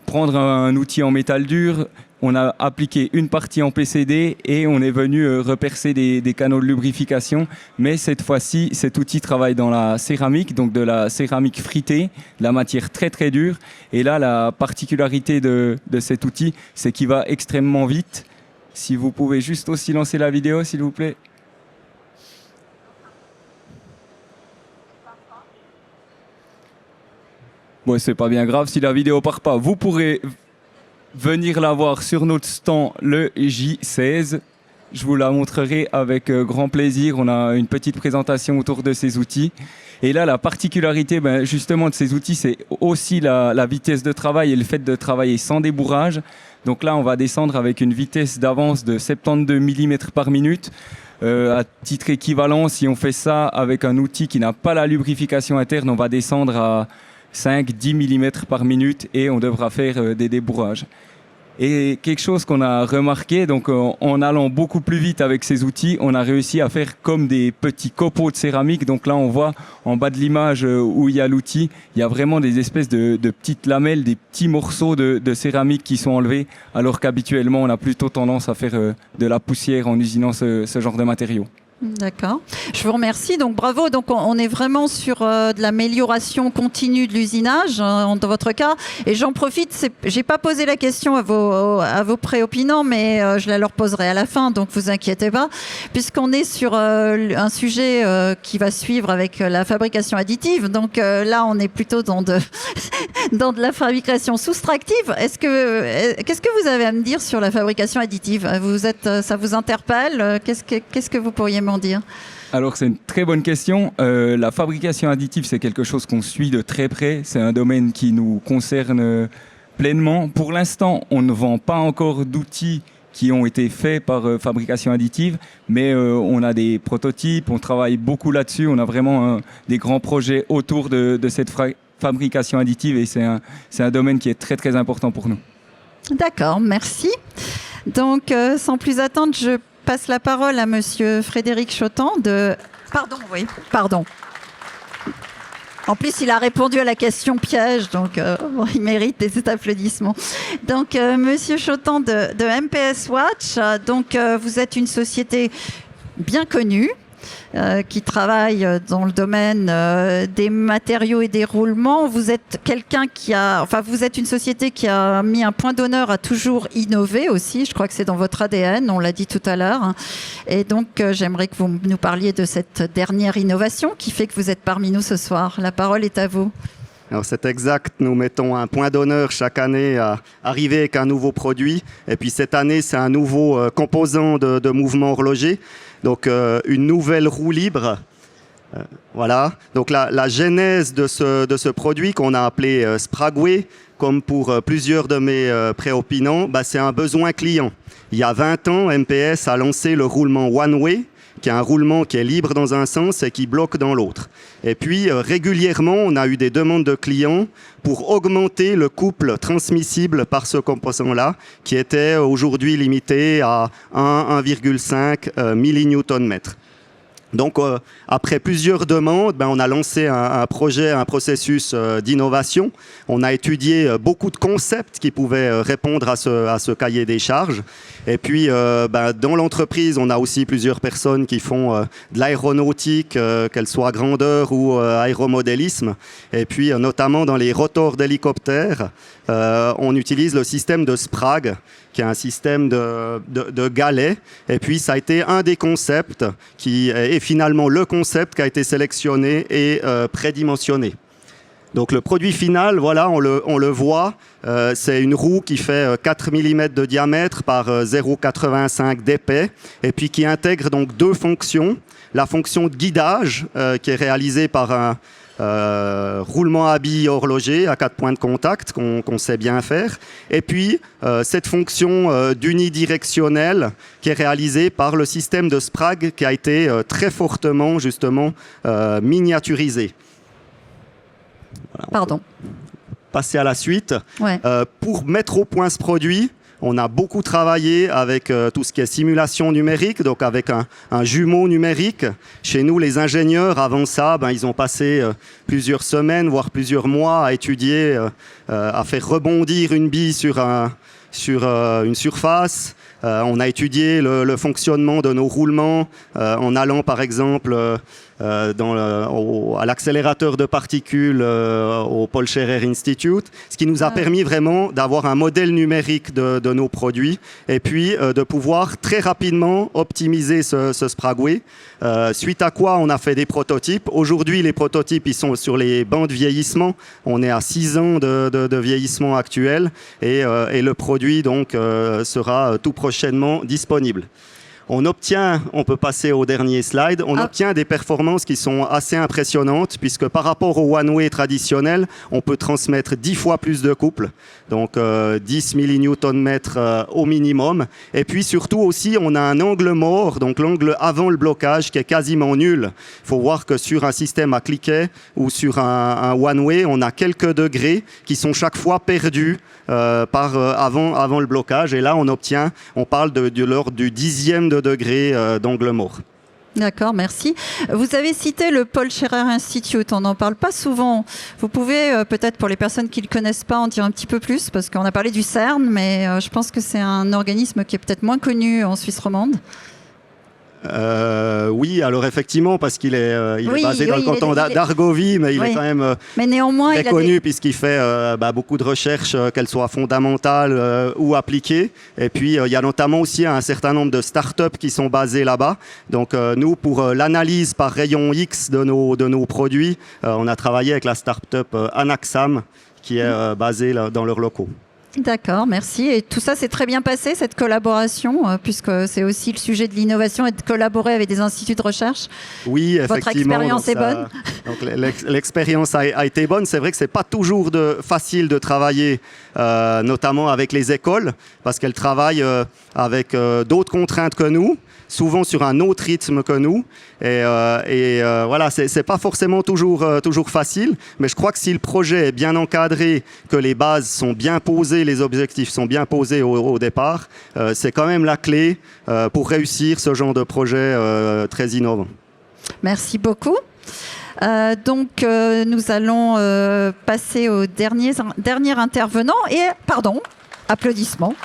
prendre un outil en métal dur, on a appliqué une partie en PCD et on est venu repercer des canaux de lubrification. Mais cette fois-ci, cet outil travaille dans la céramique, donc de la céramique fritée, de la matière très très dure. Et là, la particularité de cet outil, c'est qu'il va extrêmement vite. Si vous pouvez juste aussi lancer la vidéo, s'il vous plaît. Bon, c'est pas bien grave si la vidéo part pas. Vous pourrez venir la voir sur notre stand le J16. Je vous la montrerai avec grand plaisir. On a une petite présentation autour de ces outils. Et là, la particularité justement de ces outils, c'est aussi la vitesse de travail et le fait de travailler sans débourrage. Donc là, on va descendre avec une vitesse d'avance de 72 mm par minute. À titre équivalent, si on fait ça avec un outil qui n'a pas la lubrification interne, on va descendre à 5-10 mm par minute et on devra faire des débourrages. Et quelque chose qu'on a remarqué, donc en allant beaucoup plus vite avec ces outils, on a réussi à faire comme des petits copeaux de céramique. Donc là, on voit en bas de l'image où il y a l'outil, il y a vraiment des espèces de petites lamelles, des petits morceaux de céramique qui sont enlevés, alors qu'habituellement, on a plutôt tendance à faire de la poussière en usinant ce genre de matériaux. D'accord. Je vous remercie. Donc bravo. Donc on est vraiment sur de l'amélioration continue de l'usinage dans votre cas. Et j'en profite. J'ai pas posé la question à vos préopinants, mais je la leur poserai à la fin. Donc vous inquiétez pas, puisqu'on est sur un sujet qui va suivre avec la fabrication additive. Donc là, on est plutôt dans de la fabrication soustractive. Qu'est-ce que vous avez à me dire sur la fabrication additive ? Ça vous interpelle ? Qu'est-ce que vous pourriez m'en en dire? Alors c'est une très bonne question. La fabrication additive, c'est quelque chose qu'on suit de très près. C'est un domaine qui nous concerne pleinement. Pour l'instant, on ne vend pas encore d'outils qui ont été faits par fabrication additive, mais on a des prototypes, on travaille beaucoup là-dessus. On a vraiment des grands projets autour de cette fabrication additive et c'est un domaine qui est très très important pour nous. D'accord, merci. Donc sans plus attendre, je passe la parole à Monsieur Frédéric Chotan de... Pardon. En plus, il a répondu à la question piège, donc il mérite des applaudissements. Donc, Monsieur Chotan de MPS Watch, vous êtes une société bien connue, qui travaille dans le domaine des matériaux et des roulements. Vous êtes vous êtes une société qui a mis un point d'honneur à toujours innover aussi. Je crois que c'est dans votre ADN, on l'a dit tout à l'heure. Et donc, j'aimerais que vous nous parliez de cette dernière innovation qui fait que vous êtes parmi nous ce soir. La parole est à vous. Alors c'est exact, nous mettons un point d'honneur chaque année à arriver avec un nouveau produit. Et puis cette année, c'est un nouveau composant de mouvement horloger. Donc une nouvelle roue libre. Voilà. Donc la genèse de ce produit qu'on a appelé Spragway, comme pour plusieurs de mes préopinants, c'est un besoin client. Il y a 20 ans, MPS a lancé le roulement One Way, qui est un roulement qui est libre dans un sens et qui bloque dans l'autre. Et puis, régulièrement, on a eu des demandes de clients pour augmenter le couple transmissible par ce composant-là, qui était aujourd'hui limité à 1,5 millinewton-mètre. Donc, après plusieurs demandes, on a lancé un projet, un processus d'innovation. On a étudié beaucoup de concepts qui pouvaient répondre à ce cahier des charges. Et puis, dans l'entreprise, on a aussi plusieurs personnes qui font de l'aéronautique, qu'elle soit grandeur ou aéromodélisme. Et puis, notamment dans les rotors d'hélicoptères, on utilise le système de Sprague, qui est un système de galets. Et puis, ça a été un des concepts qui est finalement le concept qui a été sélectionné et prédimensionné. Donc le produit final, voilà, on le voit, c'est une roue qui fait 4 mm de diamètre par 0,85 d'épais et puis qui intègre donc deux fonctions. La fonction de guidage qui est réalisée par un roulement à billes horloger à 4 points de contact qu'on sait bien faire. Et puis cette fonction d'unidirectionnelle qui est réalisée par le système de Sprague qui a été très fortement justement miniaturisé. Voilà, pardon. Passer à la suite. Ouais. Pour mettre au point ce produit, on a beaucoup travaillé avec tout ce qui est simulation numérique, donc avec un jumeau numérique. Chez nous, les ingénieurs, avant ça, ils ont passé plusieurs semaines, voire plusieurs mois à étudier, à faire rebondir une bille sur une surface. On a étudié le fonctionnement de nos roulements en allant, par exemple, à l'accélérateur de particules au Paul Scherrer Institute, ce qui nous a permis vraiment d'avoir un modèle numérique de nos produits et puis de pouvoir très rapidement optimiser ce Spragway, suite à quoi on a fait des prototypes. Aujourd'hui, les prototypes ils sont sur les bancs de vieillissement. On est à 6 ans de vieillissement actuel et le produit donc sera tout prochainement disponible. On peut passer au dernier slide, on obtient des performances qui sont assez impressionnantes puisque par rapport au one-way traditionnel, on peut transmettre 10 fois plus de couple, donc 10 millinewton-mètres au minimum. Et puis surtout aussi, on a un angle mort, donc l'angle avant le blocage qui est quasiment nul. Il faut voir que sur un système à cliquet ou sur un one-way, on a quelques degrés qui sont chaque fois perdus avant le blocage. Et là, on parle de l'ordre du 10e de degré d'angle mort. D'accord, merci. Vous avez cité le Paul Scherrer Institute, on n'en parle pas souvent. Vous pouvez, peut-être pour les personnes qui ne le connaissent pas, en dire un petit peu plus, parce qu'on a parlé du CERN, mais je pense que c'est un organisme qui est peut-être moins connu en Suisse romande. Oui, alors effectivement, parce qu'il est basé dans le canton d'Argovie, mais il est quand même très connu puisqu'il fait beaucoup de recherches, qu'elles soient fondamentales ou appliquées. Et puis, il y a notamment aussi un certain nombre de startups qui sont basées là-bas. Donc, nous, pour l'analyse par rayon X de nos produits, on a travaillé avec la startup Anaxam, qui est basée dans leurs locaux. D'accord, merci. Et tout ça s'est très bien passé, cette collaboration, puisque c'est aussi le sujet de l'innovation et de collaborer avec des instituts de recherche. Oui, Votre effectivement. expérience est bonne? Donc l'expérience a été bonne. C'est vrai que c'est pas toujours facile de travailler, notamment avec les écoles, parce qu'elles travaillent avec d'autres contraintes que nous, souvent sur un autre rythme que nous. Et voilà, c'est pas forcément toujours facile, mais je crois que si le projet est bien encadré, que les bases sont bien posées, les objectifs sont bien posés au départ, c'est quand même la clé pour réussir ce genre de projet très innovant. Merci beaucoup. Nous allons passer au dernier intervenant. Et, pardon, applaudissements.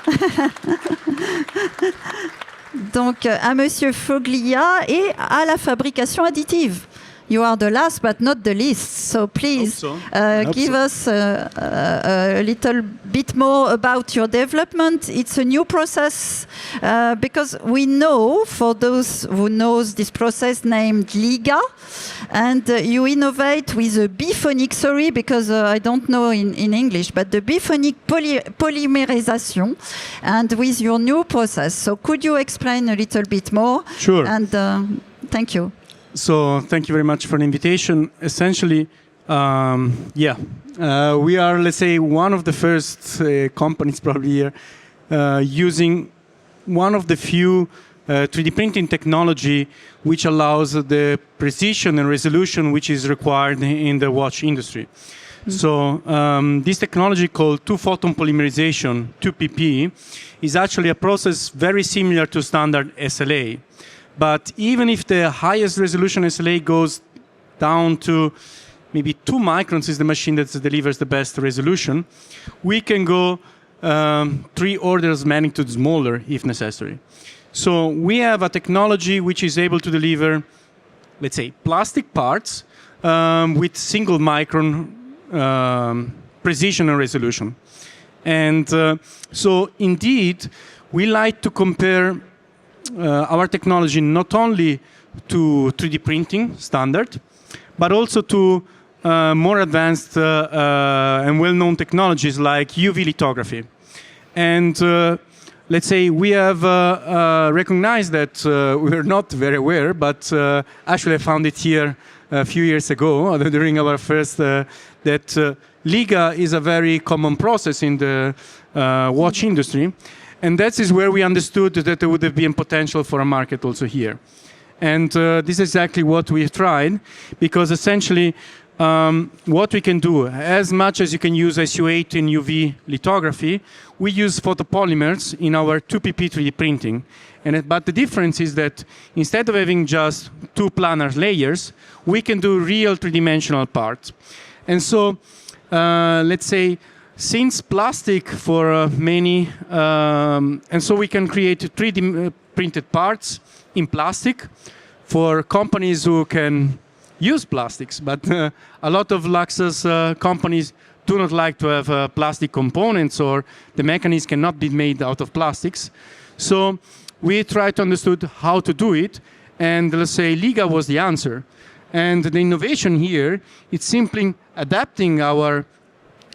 Donc, à Monsieur Foglia et à la fabrication additive. You are the last but not the least. So please give us a little bit more about your development. It's a new process because we know, for those who knows this process named LIGA, and you innovate with a biphonic, sorry, because I don't know in English, but the biphonic polymerization, and with your new process. So could you explain a little bit more? Sure. And thank you. So thank you very much for the invitation. Essentially, we are, let's say, one of the first companies probably here using one of the few 3D printing technology which allows the precision and resolution which is required in the watch industry. So this technology called two-photon polymerization, 2PP, is actually a process very similar to standard SLA. But even if the highest resolution SLA goes down to maybe 2 microns is the machine that delivers the best resolution, we can go 3 orders of magnitude smaller if necessary. So we have a technology which is able to deliver, let's say, plastic parts with single micron precision and resolution. And so indeed, we like to compare our technology not only to 3D printing standard, but also to more advanced and well-known technologies like UV lithography. And let's say we have recognized that we're not very aware, but actually I found it here a few years ago during our first, that LIGA is a very common process in the watch industry. And that is where we understood that there would have been potential for a market also here. And this is exactly what we have tried, because essentially what we can do, as much as you can use SU8 in UV lithography, we use photopolymers in our 2PP 3D printing. But the difference is that instead of having just 2 planar layers, we can do real 3-dimensional parts. And so, let's say, since plastic for many, and so we can create 3D printed parts in plastic for companies who can use plastics, but a lot of Luxus companies do not like to have plastic components, or the mechanism cannot be made out of plastics. So we tried to understand how to do it, and let's say LIGA was the answer. And the innovation here is simply adapting our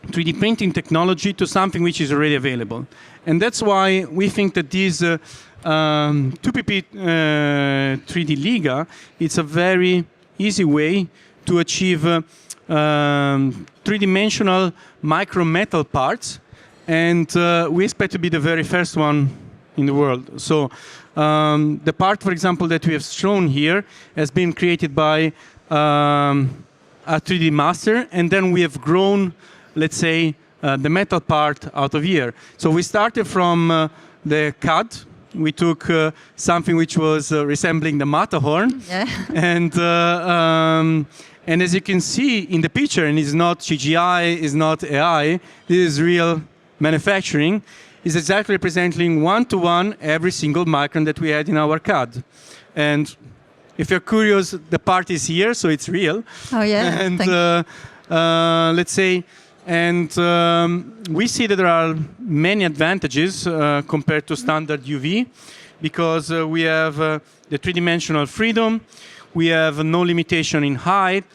3D printing technology to something which is already available. And that's why we think that this 2PP 3D LIGA, it's a very easy way to achieve 3-dimensional micro metal parts, and we expect to be the very first one in the world. So the part, for example, that we have shown here has been created by a 3D master, and then we have grown, let's say, the metal part out of here. So we started from the CAD. We took something which was resembling the Matterhorn. Yeah. And as you can see in the picture, and it's not CGI, it's not AI, this is real manufacturing, is exactly representing 1-to-1 every single micron that we had in our CAD. And if you're curious, the part is here, so it's real. Oh, yeah. And let's say, and we see that there are many advantages compared to standard UV, because we have the 3-dimensional freedom, we have no limitation in height,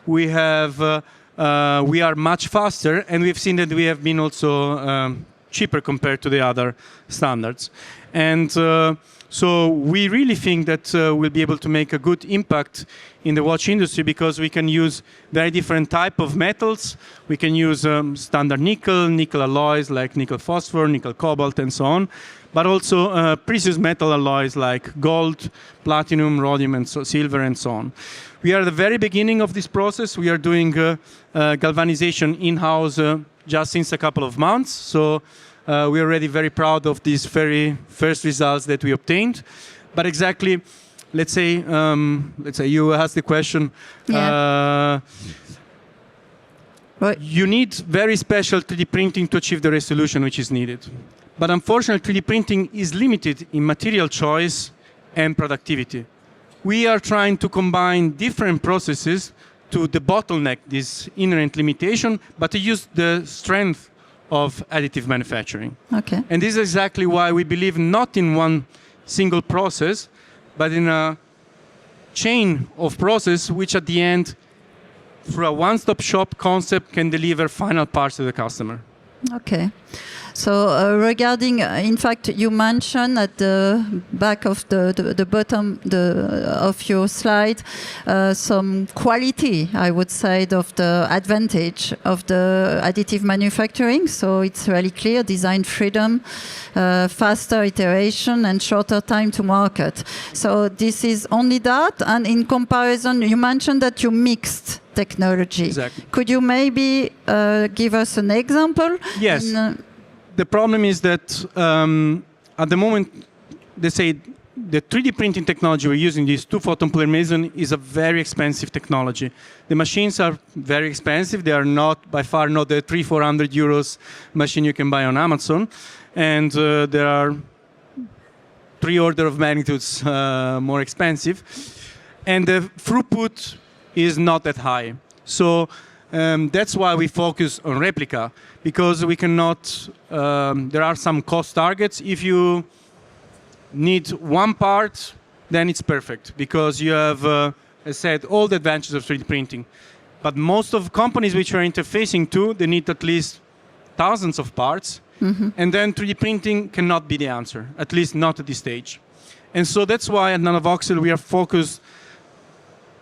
we are much faster, and we've seen that we have been also cheaper compared to the other standards. And so we really think that we'll be able to make a good impact in the watch industry because we can use very different type of metals. We can use standard nickel alloys like nickel phosphor, nickel cobalt, and so on, but also precious metal alloys like gold, platinum, rhodium, and silver, and so on. We are at the very beginning of this process. We are doing galvanization in-house just since a couple of months. So we are already very proud of these very first results that we obtained. But exactly, let's say you asked the question. Yeah. Right. You need very special 3D printing to achieve the resolution which is needed. But unfortunately, 3D printing is limited in material choice and productivity. We are trying to combine different processes to debottleneck this inherent limitation, but to use the strength of additive manufacturing. Okay. And this is exactly why we believe not in one single process, but in a chain of process which at the end, through a one-stop shop concept, can deliver final parts to the customer. Okay. So regarding, in fact, you mentioned at the back of the bottom of your slide some quality, I would say, of the advantage of the additive manufacturing. So it's really clear: design freedom, faster iteration, and shorter time to market. So this is only that. And in comparison, you mentioned that you mixed technology. Exactly. Could you maybe give us an example? Yes. The problem is that at the moment, they say the 3D printing technology we're using, this two-photon polymerism, is a very expensive technology. The machines are very expensive. They are not, by far, not the 300-400 euros machine you can buy on Amazon. And there are 3 orders of magnitudes more expensive. And the throughput is not that high. So that's why we focus on replica, because we cannot, there are some cost targets. If you need one part, then it's perfect, because you have, as I said, all the advantages of 3D printing. But most of companies which are interfacing to, they need at least thousands of parts, and then 3D printing cannot be the answer, at least not at this stage. And so that's why at Nanovoxel we are focused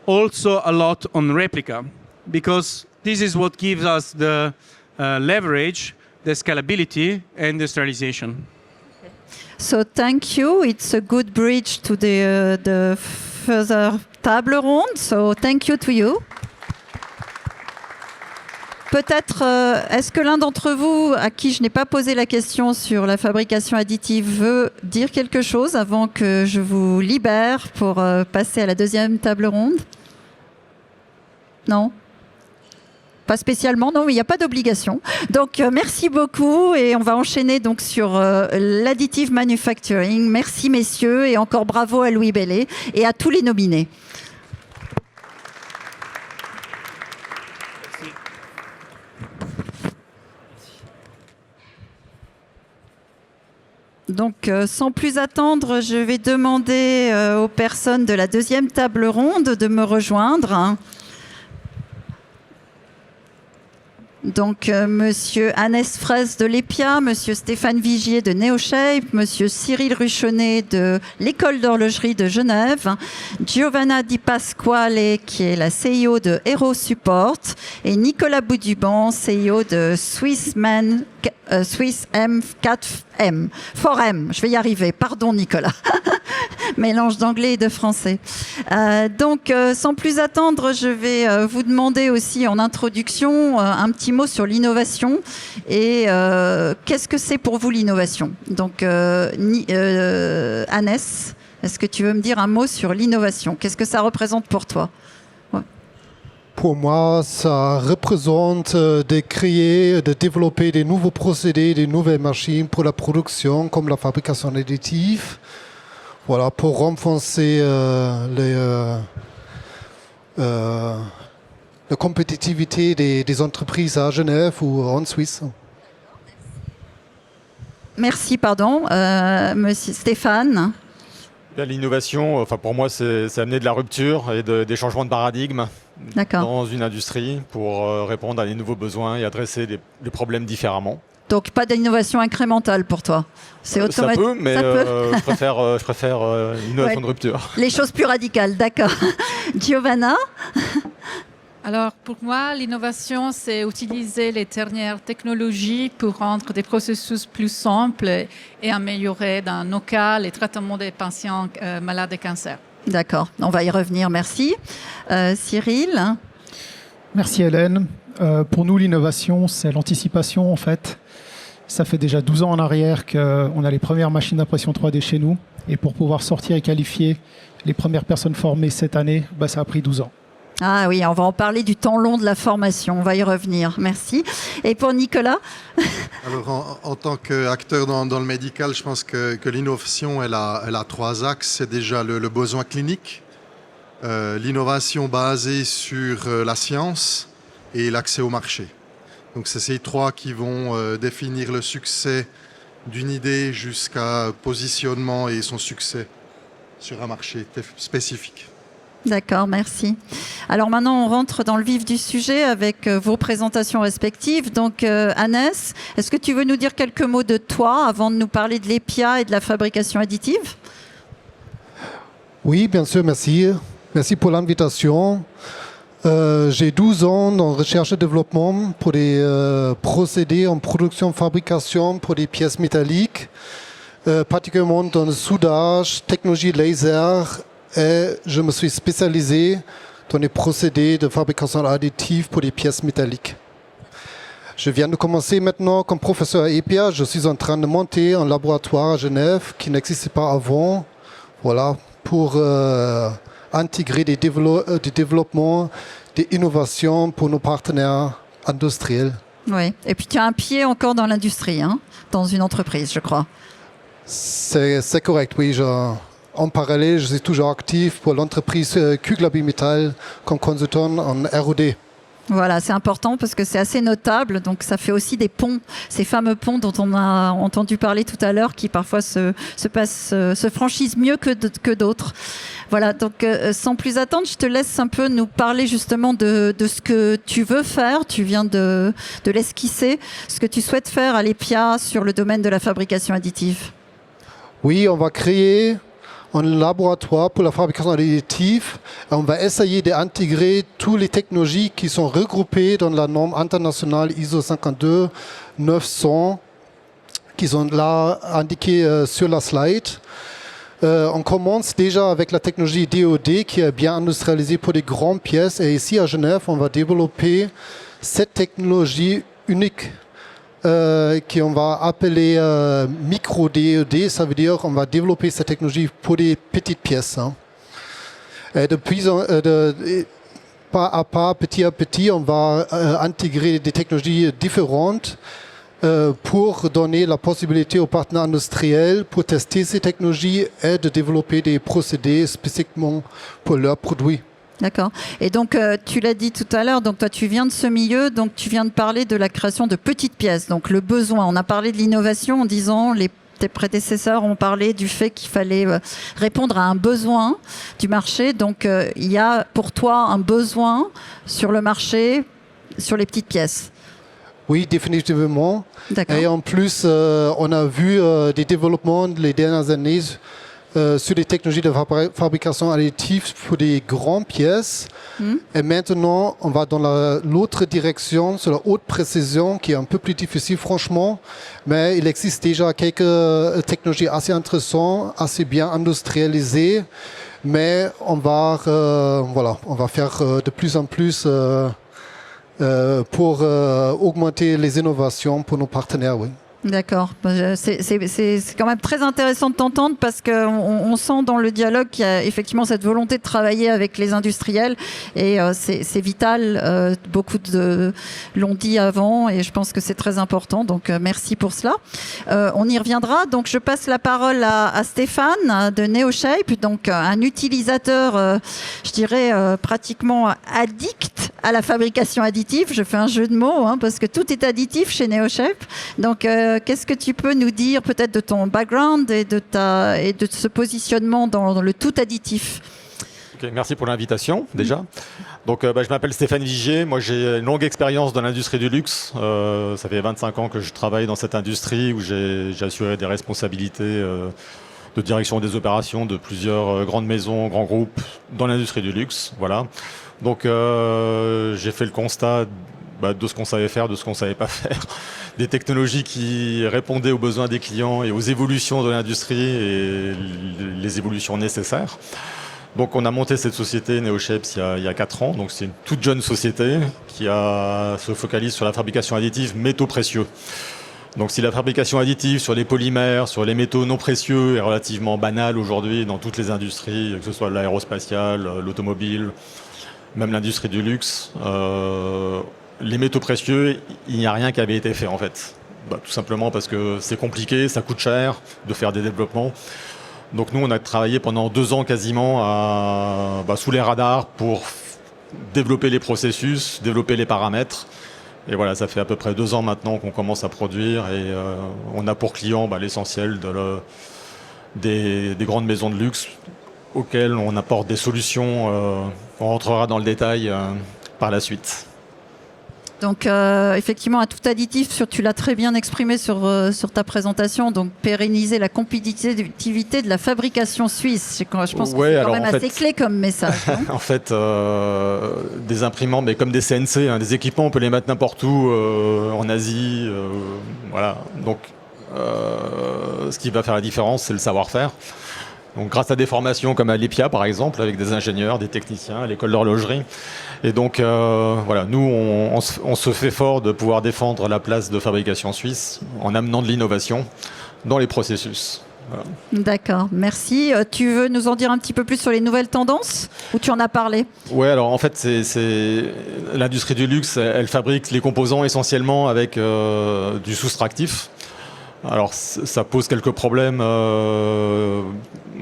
also a lot on replica, because this is what gives us the leverage, the scalability, and the sterilization. So thank you. It's a good bridge to the further table ronde. So thank you to you. Peut-être, est-ce que l'un d'entre vous, à qui je n'ai pas posé la question sur la fabrication additive, veut dire quelque chose avant que je vous libère pour passer à la deuxième table ronde? Non? Pas spécialement, non, mais il n'y a pas d'obligation. Donc, merci beaucoup et on va enchaîner donc sur l'additive manufacturing. Merci messieurs et encore bravo à Louis Bellet et à tous les nominés. Donc, sans plus attendre, je vais demander aux personnes de la deuxième table ronde de me rejoindre. Donc, Monsieur Hannes Fraisse de l'EPIA, Monsieur Stéphane Vigier de Neoshape, Monsieur Cyril Ruchonnet de l'École d'horlogerie de Genève, Giovanna Di Pasquale, qui est la CIO de Hero Support, et Nicolas Bouduban, CIO de Swiss M4M. 4M, je vais y arriver. Pardon, Nicolas. Mélange d'anglais et de français. Donc, sans plus attendre, je vais vous demander aussi en introduction un petit mot sur l'innovation et qu'est-ce que c'est pour vous l'innovation. Donc, Hannes, est-ce que tu veux me dire un mot sur l'innovation? Qu'est-ce que ça représente pour toi? Pour moi, ça représente de créer, de développer des nouveaux procédés, des nouvelles machines pour la production, comme la fabrication additive. Voilà, pour renforcer la compétitivité des entreprises à Genève ou en Suisse. Merci, pardon. Monsieur Stéphane. L'innovation, enfin pour moi, c'est amener de la rupture et des changements de paradigme dans une industrie pour répondre à des nouveaux besoins et adresser les problèmes différemment. Donc pas d'innovation incrémentale pour toi. C'est Ça automatique. peut, mais je préfère l'innovation de rupture. Les choses plus radicales, d'accord. Giovanna? Alors, pour moi, l'innovation, c'est utiliser les dernières technologies pour rendre des processus plus simples et améliorer, dans nos cas, les traitements des patients malades de cancer. D'accord, on va y revenir, merci. Cyril? Merci Hélène. Pour nous, l'innovation, c'est l'anticipation en fait. Ça fait déjà 12 ans en arrière qu'on a les premières machines d'impression 3D chez nous. Et pour pouvoir sortir et qualifier les premières personnes formées cette année, ça a pris 12 ans. Ah oui, on va en parler du temps long de la formation, on va y revenir, merci. Et pour Nicolas? Alors, en tant qu'acteur dans le médical, je pense que l'innovation, elle a 3 axes. C'est déjà le besoin clinique, l'innovation basée sur la science et l'accès au marché. Donc, c'est ces 3 qui vont définir le succès d'une idée jusqu'à positionnement et son succès sur un marché spécifique. D'accord, merci. Alors maintenant, on rentre dans le vif du sujet avec vos présentations respectives. Donc, Annès, est-ce que tu veux nous dire quelques mots de toi avant de nous parler de l'EPIA et de la fabrication additive? Oui, bien sûr, merci. Merci pour l'invitation. J'ai 12 ans en recherche et développement pour des procédés en production et fabrication pour des pièces métalliques, particulièrement dans le soudage, technologie laser. Et je me suis spécialisé dans les procédés de fabrication additive pour les pièces métalliques. Je viens de commencer maintenant comme professeur à EPIA. Je suis en train de monter un laboratoire à Genève qui n'existait pas avant, voilà, pour intégrer des développements, des innovations pour nos partenaires industriels. Oui, et puis tu as un pied encore dans l'industrie, hein, dans une entreprise, je crois. C'est correct, oui. En parallèle, je suis toujours actif pour l'entreprise Kugler Bimetall comme consultant en R&D. Voilà, c'est important parce que c'est assez notable. Donc, ça fait aussi des ponts, ces fameux ponts dont on a entendu parler tout à l'heure, qui parfois se franchissent mieux que d'autres. Voilà, donc sans plus attendre, je te laisse un peu nous parler justement de ce que tu veux faire. Tu viens de l'esquisser, ce que tu souhaites faire à l'EPIA sur le domaine de la fabrication additive. Oui, on va créer un laboratoire pour la fabrication additive. On va essayer d'intégrer toutes les technologies qui sont regroupées dans la norme internationale ISO 52900 qui sont là indiquées sur la slide. On commence déjà avec la technologie DOD qui est bien industrialisée pour des grandes pièces. Et ici à Genève, on va développer cette technologie unique qu'on va appeler micro-DOD. Ça veut dire qu'on va développer cette technologie pour des petites pièces. Hein. Et pas à pas, petit à petit, on va intégrer des technologies différentes pour donner la possibilité aux partenaires industriels pour tester ces technologies et de développer des procédés spécifiquement pour leurs produits. D'accord. Et donc, tu l'as dit tout à l'heure, donc toi, tu viens de ce milieu, donc tu viens de parler de la création de petites pièces, donc le besoin. On a parlé de l'innovation en disant, tes prédécesseurs ont parlé du fait qu'il fallait répondre à un besoin du marché. Donc, il y a pour toi un besoin sur le marché, sur les petites pièces. Oui, définitivement. D'accord. Et en plus, on a vu des développements les dernières années sur les technologies de fabrication additive pour des grandes pièces. Et maintenant, on va dans l'autre direction, sur la haute précision, qui est un peu plus difficile, franchement. Mais il existe déjà quelques technologies assez intéressantes, assez bien industrialisées. Mais on va faire de plus en plus pour augmenter les innovations pour nos partenaires, oui. D'accord. C'est quand même très intéressant de t'entendre parce qu'on sent dans le dialogue qu'il y a effectivement cette volonté de travailler avec les industriels et c'est vital. Beaucoup l'ont dit avant et je pense que c'est très important. Donc merci pour cela. On y reviendra. Donc je passe la parole à Stéphane de NeoShape, donc un utilisateur, je dirais pratiquement addict à la fabrication additive. Je fais un jeu de mots parce que tout est additif chez NeoShape. Donc qu'est-ce que tu peux nous dire peut-être de ton background et de ce positionnement dans le tout additif? Ok, merci pour l'invitation déjà. Donc je m'appelle Stéphane Vigier, moi j'ai une longue expérience dans l'industrie du luxe. Ça fait 25 ans que je travaille dans cette industrie où j'ai assuré des responsabilités de direction des opérations de plusieurs grandes maisons, grands groupes dans l'industrie du luxe. Voilà. Donc j'ai fait le constat de ce qu'on savait faire, de ce qu'on ne savait pas faire, des technologies qui répondaient aux besoins des clients et aux évolutions de l'industrie et les évolutions nécessaires. Donc on a monté cette société NeoShapes il y a 4 ans. Donc c'est une toute jeune société qui se focalise sur la fabrication additive métaux précieux. Donc si la fabrication additive sur les polymères, sur les métaux non précieux est relativement banale aujourd'hui dans toutes les industries, que ce soit l'aérospatiale, l'automobile, même l'industrie du luxe, les métaux précieux, il n'y a rien qui avait été fait en fait. Tout simplement parce que c'est compliqué, ça coûte cher de faire des développements. Donc nous, on a travaillé pendant 2 ans quasiment sous les radars pour développer les processus, développer les paramètres. Et voilà, ça fait à peu près 2 ans maintenant qu'on commence à produire et on a pour client l'essentiel des grandes maisons de luxe auxquelles on apporte des solutions. On rentrera dans le détail par la suite. Donc effectivement, un tout additif, tu l'as très bien exprimé sur ta présentation, donc pérenniser la compétitivité de la fabrication suisse. Je pense que c'est quand même assez clé comme message. En fait, des imprimantes, mais comme des CNC, des équipements, on peut les mettre n'importe où, en Asie. Voilà. Donc ce qui va faire la différence, c'est le savoir-faire. Donc, grâce à des formations comme à l'EPIA, par exemple, avec des ingénieurs, des techniciens, à l'école d'horlogerie. Et donc, voilà, nous, on se fait fort de pouvoir défendre la place de fabrication suisse en amenant de l'innovation dans les processus. Voilà. D'accord, merci. Tu veux nous en dire un petit peu plus sur les nouvelles tendances ou tu en as parlé? Oui, alors en fait, c'est l'industrie du luxe, elle fabrique les composants essentiellement avec du soustractif. Alors ça pose quelques problèmes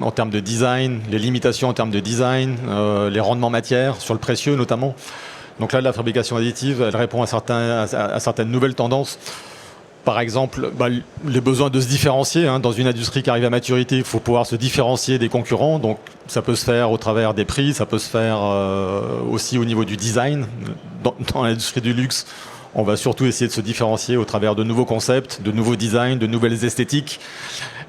en termes de design, les limitations en termes de design, les rendements matière sur le précieux notamment. Donc là, la fabrication additive, elle répond à certaines nouvelles tendances. Par exemple, les besoins de se différencier. Dans une industrie qui arrive à maturité, il faut pouvoir se différencier des concurrents. Donc ça peut se faire au travers des prix, ça peut se faire aussi au niveau du design. Dans l'industrie du luxe, on va surtout essayer de se différencier au travers de nouveaux concepts, de nouveaux designs, de nouvelles esthétiques.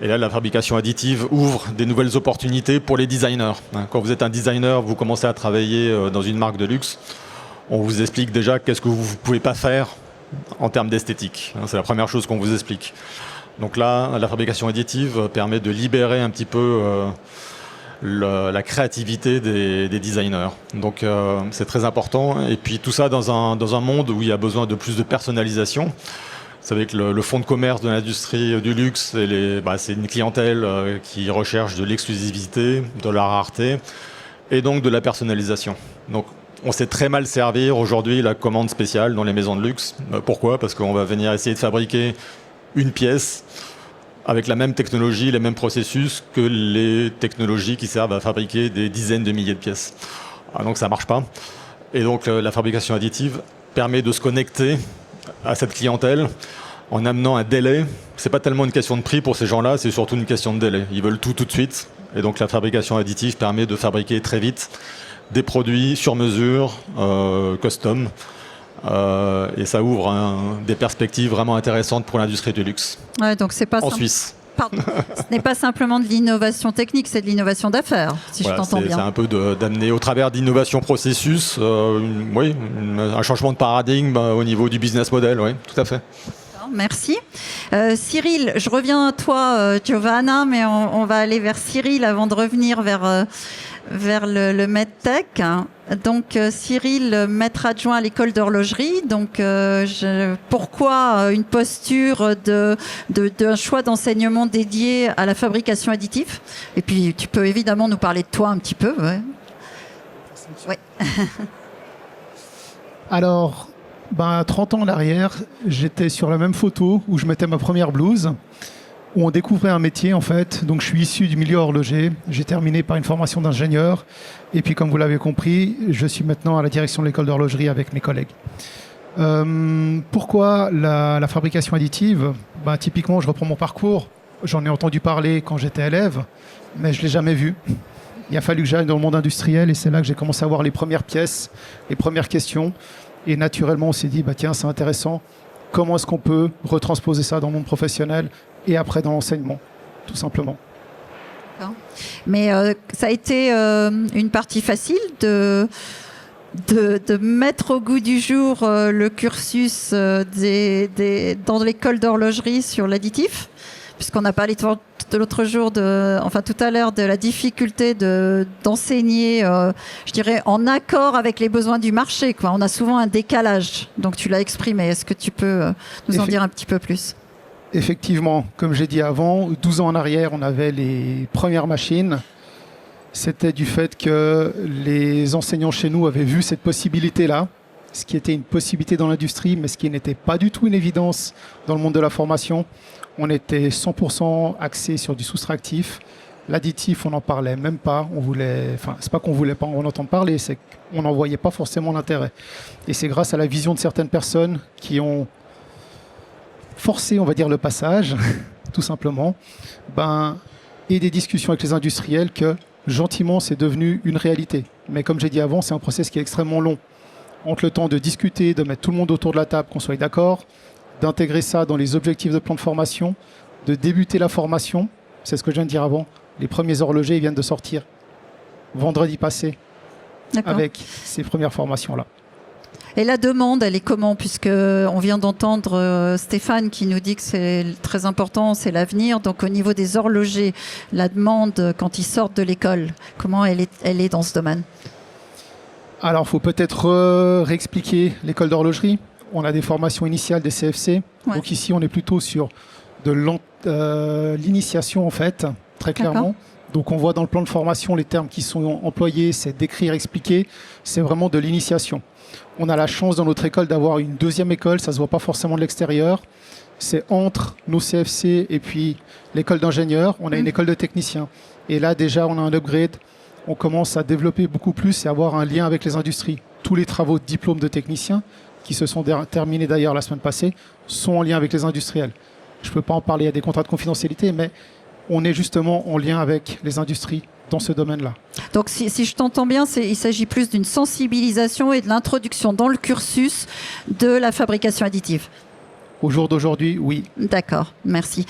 Et là, la fabrication additive ouvre des nouvelles opportunités pour les designers. Quand vous êtes un designer, vous commencez à travailler dans une marque de luxe, on vous explique déjà qu'est-ce que vous ne pouvez pas faire en termes d'esthétique. C'est la première chose qu'on vous explique. Donc là, la fabrication additive permet de libérer un petit peu la créativité des designers. Donc c'est très important. Et puis tout ça dans un monde où il y a besoin de plus de personnalisation. Vous savez que le fonds de commerce de l'industrie du luxe, c'est une clientèle qui recherche de l'exclusivité, de la rareté et donc de la personnalisation. Donc on sait très mal servir aujourd'hui la commande spéciale dans les maisons de luxe. Pourquoi? Parce qu'on va venir essayer de fabriquer une pièce avec la même technologie, les mêmes processus que les technologies qui servent à fabriquer des dizaines de milliers de pièces. Donc ça ne marche pas. Et donc la fabrication additive permet de se connecter à cette clientèle en amenant un délai. Ce n'est pas tellement une question de prix pour ces gens-là, c'est surtout une question de délai. Ils veulent tout de suite. Et donc la fabrication additive permet de fabriquer très vite des produits sur mesure, custom. Et ça ouvre des perspectives vraiment intéressantes pour l'industrie du luxe. Ouais, donc c'est pas en Suisse. Pardon. Ce n'est pas simplement de l'innovation technique, c'est de l'innovation d'affaires, si je t'entends bien. C'est un peu d'amener au travers d'innovation processus, un changement de paradigme au niveau du business model, oui, tout à fait. Merci. Cyril, je reviens à toi, Giovanna, mais on va aller vers Cyril avant de revenir vers le MedTech. Donc Cyril, maître adjoint à l'école d'horlogerie. Donc pourquoi une posture d'un choix d'enseignement dédié à la fabrication additive? Et puis tu peux évidemment nous parler de toi un petit peu. Ouais. Alors, 30 ans en arrière, j'étais sur la même photo où je mettais ma première blouse, où on découvrait un métier en fait. Donc je suis issu du milieu horloger, j'ai terminé par une formation d'ingénieur et puis comme vous l'avez compris, je suis maintenant à la direction de l'école d'horlogerie avec mes collègues. Pourquoi la fabrication additive? Typiquement, je reprends mon parcours, j'en ai entendu parler quand j'étais élève, mais je ne l'ai jamais vu. il a fallu que j'aille dans le monde industriel et c'est là que j'ai commencé à voir les premières pièces, les premières questions. Et naturellement, on s'est dit, bah, tiens, c'est intéressant. Comment est-ce qu'on peut retransposer ça dans le monde professionnel et après dans l'enseignement, tout simplement. Mais ça a été une partie facile de mettre au goût du jour le cursus dans l'école d'horlogerie sur l'additif, puisqu'on a parlé de l'autre jour, tout à l'heure, de la difficulté d'enseigner, je dirais, en accord avec les besoins du marché, quoi. On a souvent un décalage, donc tu l'as exprimé. Est-ce que tu peux nous en dire un petit peu plus ? Effectivement, comme j'ai dit avant, 12 ans en arrière, on avait les premières machines. C'était du fait que les enseignants chez nous avaient vu cette possibilité-là, ce qui était une possibilité dans l'industrie, mais ce qui n'était pas du tout une évidence dans le monde de la formation. On était 100% axé sur du soustractif. L'additif, on n'en parlait même pas. C'est pas qu'on voulait pas en entendre parler, c'est qu'on n'en voyait pas forcément l'intérêt. Et c'est grâce à la vision de certaines personnes qui ont forcé, on va dire, le passage, tout simplement, et des discussions avec les industriels que, gentiment, c'est devenu une réalité. Mais comme j'ai dit avant, c'est un process qui est extrêmement long. Entre le temps de discuter, de mettre tout le monde autour de la table, qu'on soit d'accord, d'intégrer ça dans les objectifs de plan de formation, de débuter la formation, c'est ce que je viens de dire avant. Les premiers horlogers viennent de sortir vendredi passé avec ces premières formations-là. Et la demande, elle est comment ? Puisqu'on vient d'entendre Stéphane qui nous dit que c'est très important, c'est l'avenir. Donc au niveau des horlogers, la demande quand ils sortent de l'école, comment elle est dans ce domaine ? Alors il faut peut-être réexpliquer l'école d'horlogerie. On a des formations initiales, des CFC. Ouais. Donc ici, on est plutôt sur de l'initiation, en fait, très clairement. Donc on voit dans le plan de formation les termes qui sont employés, c'est d'écrire, expliquer. C'est vraiment de l'initiation. On a la chance dans notre école d'avoir une deuxième école, ça ne se voit pas forcément de l'extérieur. C'est entre nos CFC et puis l'école d'ingénieurs, on a une école de techniciens. Et là déjà on a un upgrade, on commence à développer beaucoup plus et avoir un lien avec les industries. Tous les travaux de diplôme de techniciens, qui se sont terminés d'ailleurs la semaine passée, sont en lien avec les industriels. Je ne peux pas en parler, il y a des contrats de confidentialité, mais on est justement en lien avec les industries dans ce domaine-là. Donc si je t'entends bien, il s'agit plus d'une sensibilisation et de l'introduction dans le cursus de la fabrication additive. Au jour d'aujourd'hui, oui. D'accord, merci.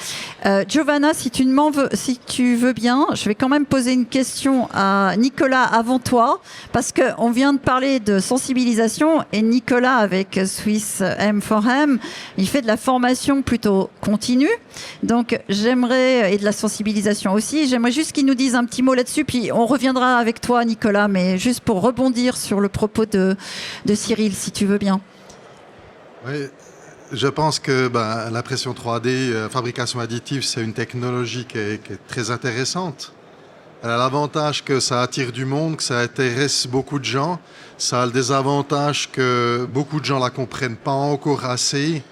Giovanna, si tu veux bien, je vais quand même poser une question à Nicolas avant toi, parce qu'on vient de parler de sensibilisation, et Nicolas, avec Swiss M4M, il fait de la formation plutôt continue, donc et de la sensibilisation aussi. J'aimerais juste qu'il nous dise un petit mot là-dessus, puis on reviendra avec toi, Nicolas, mais juste pour rebondir sur le propos de Cyril, si tu veux bien. Oui. Je pense que la pression 3D, fabrication additive, c'est une technologie qui est très intéressante. Elle a l'avantage que ça attire du monde, que ça intéresse beaucoup de gens. Ça a le désavantage que beaucoup de gens ne la comprennent pas encore assez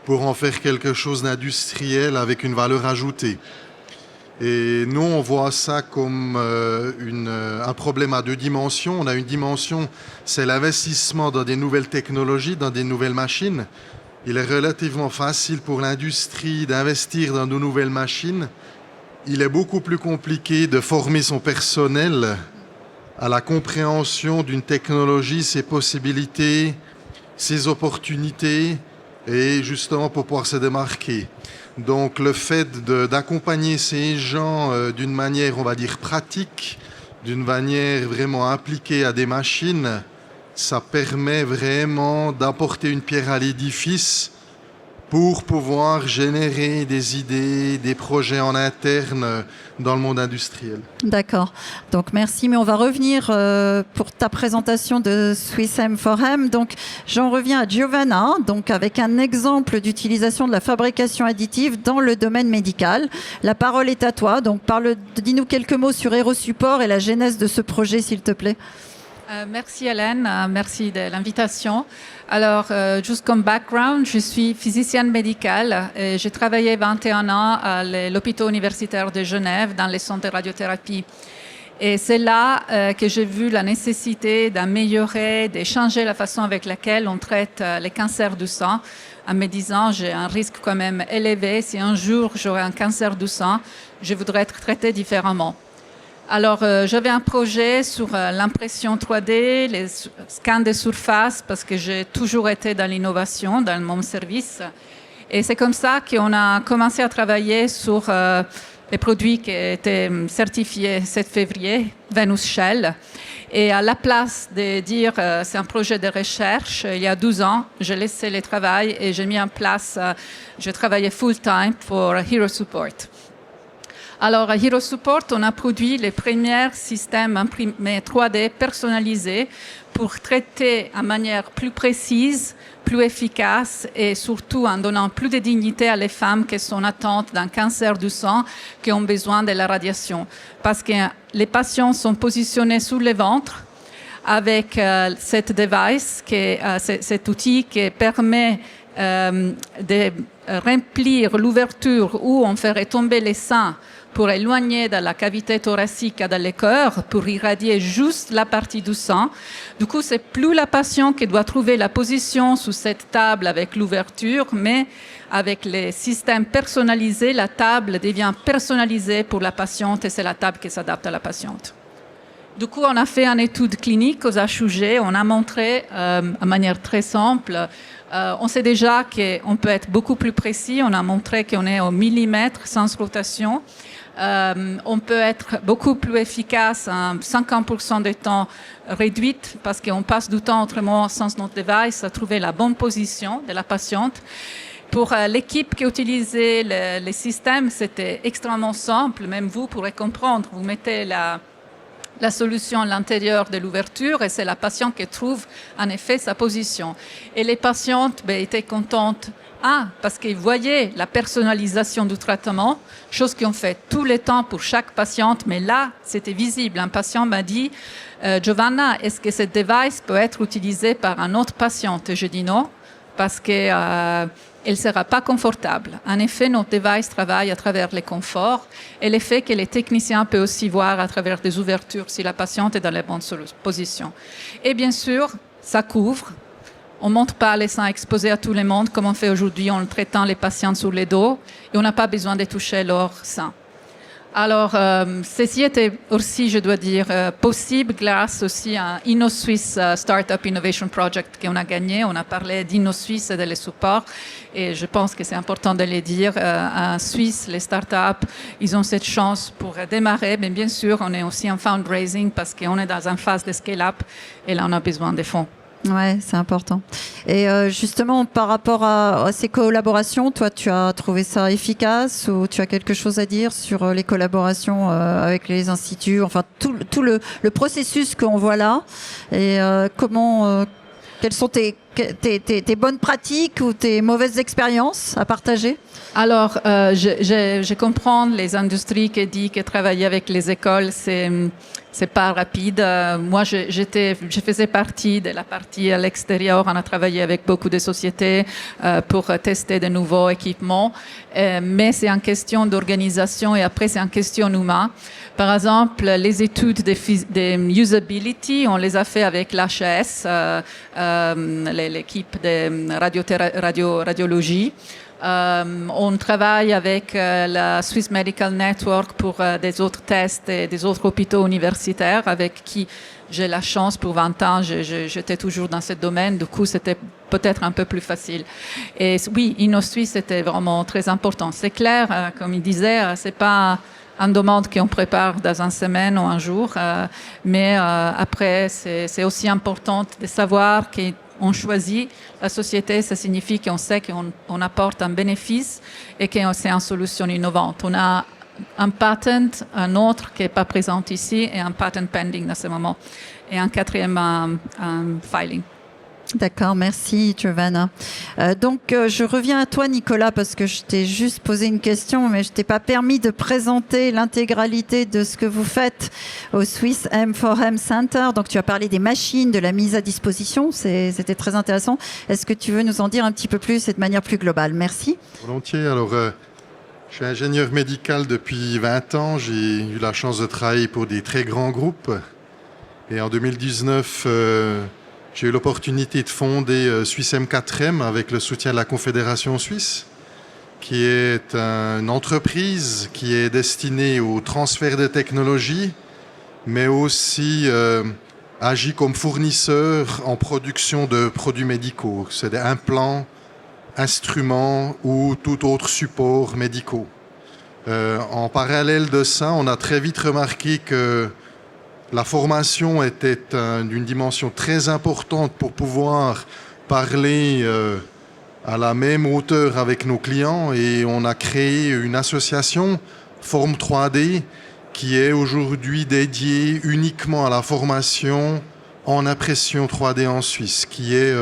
pour en faire quelque chose d'industriel avec une valeur ajoutée. Et nous, on voit ça comme un problème à deux dimensions. On a une dimension, c'est l'investissement dans des nouvelles technologies, dans des nouvelles machines. Il est relativement facile pour l'industrie d'investir dans de nouvelles machines. Il est beaucoup plus compliqué de former son personnel à la compréhension d'une technologie, ses possibilités, ses opportunités, et justement pour pouvoir se démarquer. Donc le fait d'accompagner ces gens d'une manière, on va dire, pratique, d'une manière vraiment impliquée à des machines, ça permet vraiment d'apporter une pierre à l'édifice pour pouvoir générer des idées, des projets en interne dans le monde industriel. D'accord. Donc merci, mais on va revenir pour ta présentation de Swiss M4M. Donc j'en reviens à Giovanna, donc avec un exemple d'utilisation de la fabrication additive dans le domaine médical. La parole est à toi. Donc dis-nous quelques mots sur HeroSupport et la genèse de ce projet, s'il te plaît. Merci Hélène, merci de l'invitation. Alors, juste comme background, je suis physicienne médicale et j'ai travaillé 21 ans à l'hôpital universitaire de Genève dans les centres de radiothérapie. Et c'est là que j'ai vu la nécessité d'améliorer, de changer la façon avec laquelle on traite les cancers du sang, en me disant j'ai un risque quand même élevé. Si un jour j'aurai un cancer du sang, je voudrais être traitée différemment. Alors, j'avais un projet sur l'impression 3D, les scans de surface, parce que j'ai toujours été dans l'innovation, dans mon service. Et c'est comme ça qu'on a commencé à travailler sur les produits qui étaient certifiés 7 février, Venus Shell. Et à la place de dire c'est un projet de recherche, il y a 12 ans, j'ai laissé le travail et j'ai mis en place, je travaillais full-time pour Hero Support. Alors, à Hero Support, on a produit les premiers systèmes imprimés 3D personnalisés pour traiter en manière plus précise, plus efficace et surtout en donnant plus de dignité à les femmes qui sont atteintes d'un cancer du sang, qui ont besoin de la radiation. Parce que les patients sont positionnés sur le ventre avec cet device, cet outil qui permet de remplir l'ouverture où on ferait tomber les seins pour éloigner de la cavité thoracique dans le cœur, pour irradier juste la partie du sang. Du coup, c'est plus la patiente qui doit trouver la position sous cette table avec l'ouverture, mais avec les systèmes personnalisés, la table devient personnalisée pour la patiente et c'est la table qui s'adapte à la patiente. Du coup, on a fait une étude clinique aux HUG, on a montré de manière très simple. On sait déjà qu'on peut être beaucoup plus précis, on a montré qu'on est au millimètre sans rotation. On peut être beaucoup plus efficace en 50% du temps réduit parce qu'on passe du temps autrement sans notre device à trouver la bonne position de la patiente. Pour l'équipe qui utilisait les systèmes, c'était extrêmement simple, même vous pourrez comprendre. Vous mettez la solution à l'intérieur de l'ouverture et c'est la patiente qui trouve en effet sa position. Et les patientes étaient contentes, parce qu'ils voyaient la personnalisation du traitement, chose qu'on fait tout le temps pour chaque patiente, mais là, c'était visible. Un patient m'a dit, Giovanna, est-ce que ce device peut être utilisé par un autre patiente? Et je dis non, parce que elle ne sera pas confortable. En effet, notre device travaille à travers les conforts et le fait que les techniciens peuvent aussi voir à travers des ouvertures si la patiente est dans la bonne position. Et bien sûr, ça couvre. On ne montre pas les seins exposés à tout le monde comme on fait aujourd'hui en traitant les patients sur les dos et on n'a pas besoin de toucher leurs seins. Alors, ceci était aussi, je dois dire, possible grâce aussi à InnoSuisse Startup Innovation Project qu'on a gagné. On a parlé d'InnoSuisse et de les supports et je pense que c'est important de le dire. En Suisse, les startups, ils ont cette chance pour démarrer, mais bien sûr, on est aussi en fundraising parce qu'on est dans une phase de scale-up et là, on a besoin de fonds. Ouais, c'est important. Et justement, par rapport à ces collaborations, toi, tu as trouvé ça efficace ou tu as quelque chose à dire sur les collaborations avec les instituts, enfin tout le processus qu'on voit là et comment, quelles sont tes bonnes pratiques ou tes mauvaises expériences à partager? Alors, je comprends les industries qui disent que travailler avec les écoles, c'est pas rapide. Moi, je faisais partie de la partie à l'extérieur. On a travaillé avec beaucoup de sociétés pour tester de nouveaux équipements. Mais c'est une question d'organisation et après, c'est une question humaine. Par exemple, les études de usability, on les a fait avec l'HES, l'équipe de radiologie. On travaille avec la Swiss Medical Network pour des autres tests et des autres hôpitaux universitaires avec qui j'ai la chance pour 20 ans, j'étais toujours dans ce domaine, du coup c'était peut-être un peu plus facile. Et oui, InnoSuisse c'était vraiment très important. C'est clair, comme il disait, c'est pas une demande qu'on prépare dans une semaine ou un jour, mais après c'est aussi important de savoir qu'on choisit la société, ça signifie qu'on sait qu'on apporte un bénéfice et que c'est une solution innovante. On a un patent, un autre qui n'est pas présent ici, et un patent pending à ce moment, et un quatrième filing. D'accord, merci Giovanna. Donc je reviens à toi Nicolas parce que je t'ai juste posé une question mais je t'ai pas permis de présenter l'intégralité de ce que vous faites au Swiss M4M Center. Donc tu as parlé des machines, de la mise à disposition, c'était très intéressant. Est-ce que tu veux nous en dire un petit peu plus et de manière plus globale? Merci. Volontiers. Alors je suis ingénieur médical depuis 20 ans. J'ai eu la chance de travailler pour des très grands groupes et en 2019 j'ai eu l'opportunité de fonder Swiss M4M avec le soutien de la Confédération suisse, qui est une entreprise qui est destinée au transfert de technologies mais aussi agit comme fournisseur en production de produits médicaux. C'est des implants, instruments ou tout autre support médicaux. En parallèle de ça, on a très vite remarqué que la formation était d'une dimension très importante pour pouvoir parler à la même hauteur avec nos clients, et on a créé une association, Form 3D, qui est aujourd'hui dédiée uniquement à la formation en impression 3D en Suisse, qui est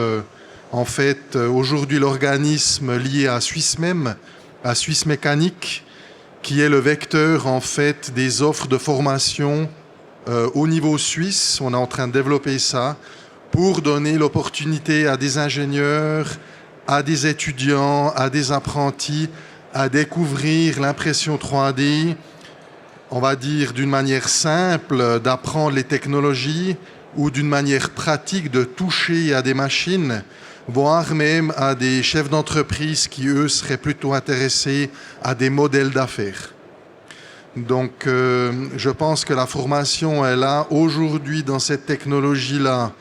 en fait aujourd'hui l'organisme lié à Swissmem, à Suisse Mécanique, qui est le vecteur en fait des offres de formation au niveau suisse. On est en train de développer ça pour donner l'opportunité à des ingénieurs, à des étudiants, à des apprentis à découvrir l'impression 3D, on va dire d'une manière simple, d'apprendre les technologies, ou d'une manière pratique de toucher à des machines, voire même à des chefs d'entreprise qui, eux, seraient plutôt intéressés à des modèles d'affaires. Donc, je pense que la formation, elle a aujourd'hui dans cette technologie-là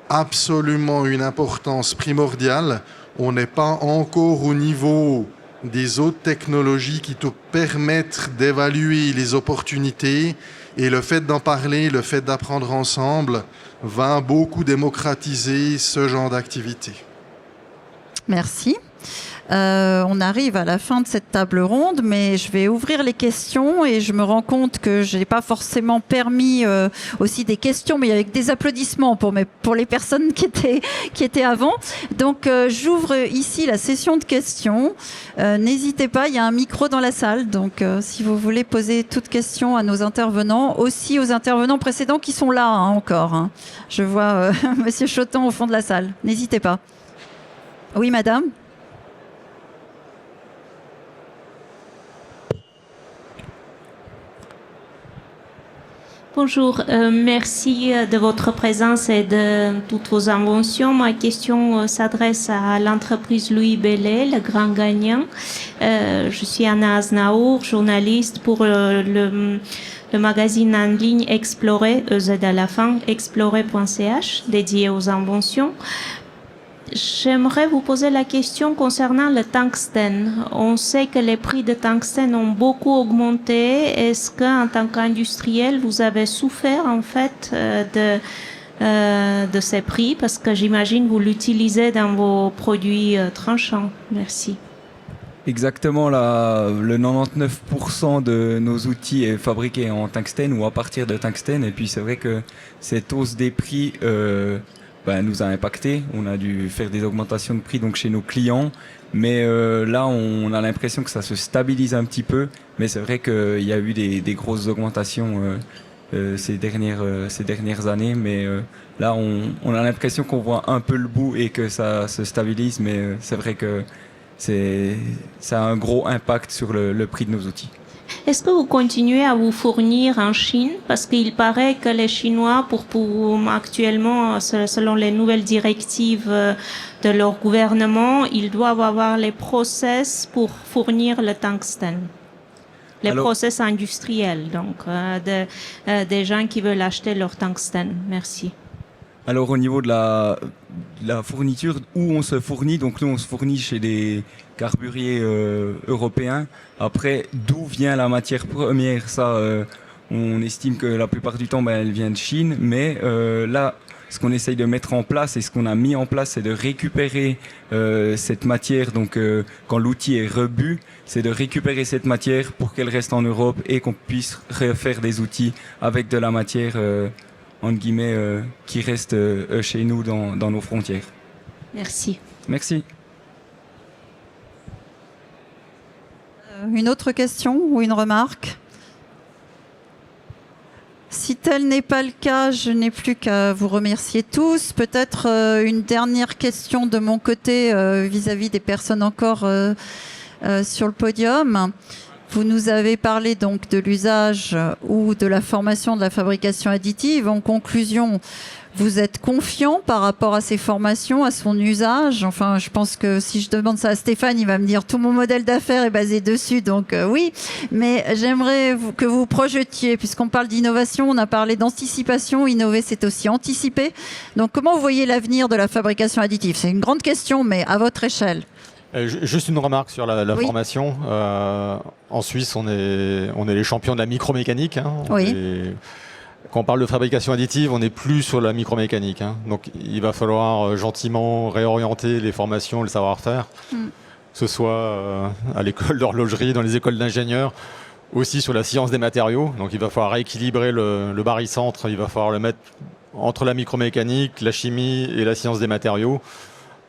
absolument une importance primordiale. On n'est pas encore au niveau des autres technologies qui te permettent d'évaluer les opportunités, et le fait d'en parler, le fait d'apprendre ensemble va beaucoup démocratiser ce genre d'activité. Merci. On arrive à la fin de cette table ronde, mais je vais ouvrir les questions et je me rends compte que je n'ai pas forcément permis aussi des questions, mais avec des applaudissements pour les personnes qui étaient avant. Donc j'ouvre ici la session de questions. N'hésitez pas, il y a un micro dans la salle, donc si vous voulez poser toute question à nos intervenants, aussi aux intervenants précédents qui sont là encore. Hein. Je vois Monsieur Choton au fond de la salle. N'hésitez pas. Oui, madame. Bonjour, merci de votre présence et de toutes vos inventions. Ma question s'adresse à l'entreprise Louis Bellet, le grand gagnant. Je suis Anna Aznaour, journaliste pour le magazine en ligne Explorer, EZ à la fin, explorer.ch, dédié aux inventions. J'aimerais vous poser la question concernant le tungstène. On sait que les prix de tungstène ont beaucoup augmenté. Est-ce qu'en tant qu'industriel, vous avez souffert en fait de ces prix? Parce que j'imagine vous l'utilisez dans vos produits tranchants. Merci. Exactement, le 99% de nos outils est fabriqué en tungstène ou à partir de tungstène. Et puis c'est vrai que cette hausse des prix nous a impacté. On a dû faire des augmentations de prix donc chez nos clients, mais là on a l'impression que ça se stabilise un petit peu, mais c'est vrai qu'il y a eu des grosses augmentations ces dernières années, mais là on a l'impression qu'on voit un peu le bout et que ça se stabilise, mais c'est vrai que ça a un gros impact sur le prix de nos outils. Est-ce que vous continuez à vous fournir en Chine? Parce qu'il paraît que les Chinois, actuellement, selon les nouvelles directives de leur gouvernement, ils doivent avoir les process pour fournir le tungstène. Les process industriels, donc des gens qui veulent acheter leur tungstène. Merci. Alors au niveau de la fourniture, où on se fournit, donc nous on se fournit chez des carburiers européens. Après, d'où vient la matière première, ça on estime que la plupart du temps elle vient de Chine, mais là ce qu'on essaye de mettre en place et ce qu'on a mis en place, c'est de récupérer cette matière, donc quand l'outil est rebu, c'est de récupérer cette matière pour qu'elle reste en Europe et qu'on puisse refaire des outils avec de la matière entre guillemets, qui reste chez nous dans nos frontières. Merci. Merci. Une autre question ou une remarque? Si tel n'est pas le cas, je n'ai plus qu'à vous remercier tous. Peut-être une dernière question de mon côté vis-à-vis des personnes encore sur le podium. Vous nous avez parlé donc de l'usage ou de la formation de la fabrication additive. En conclusion, vous êtes confiant par rapport à ces formations, à son usage? Enfin, je pense que si je demande ça à Stéphane, il va me dire tout mon modèle d'affaires est basé dessus, donc oui. Mais j'aimerais que vous projetiez, puisqu'on parle d'innovation, on a parlé d'anticipation. Innover, c'est aussi anticiper. Donc, comment vous voyez l'avenir de la fabrication additive? C'est une grande question, mais à votre échelle. Juste une remarque sur la Oui. formation. En Suisse, on est les champions de la micromécanique. Hein. Oui. Quand on parle de fabrication additive, on n'est plus sur la micromécanique. Hein. Donc il va falloir gentiment réorienter les formations, le savoir-faire, que ce soit à l'école d'horlogerie, dans les écoles d'ingénieurs, aussi sur la science des matériaux. Donc il va falloir rééquilibrer le barycentre, il va falloir le mettre entre la micromécanique, la chimie et la science des matériaux,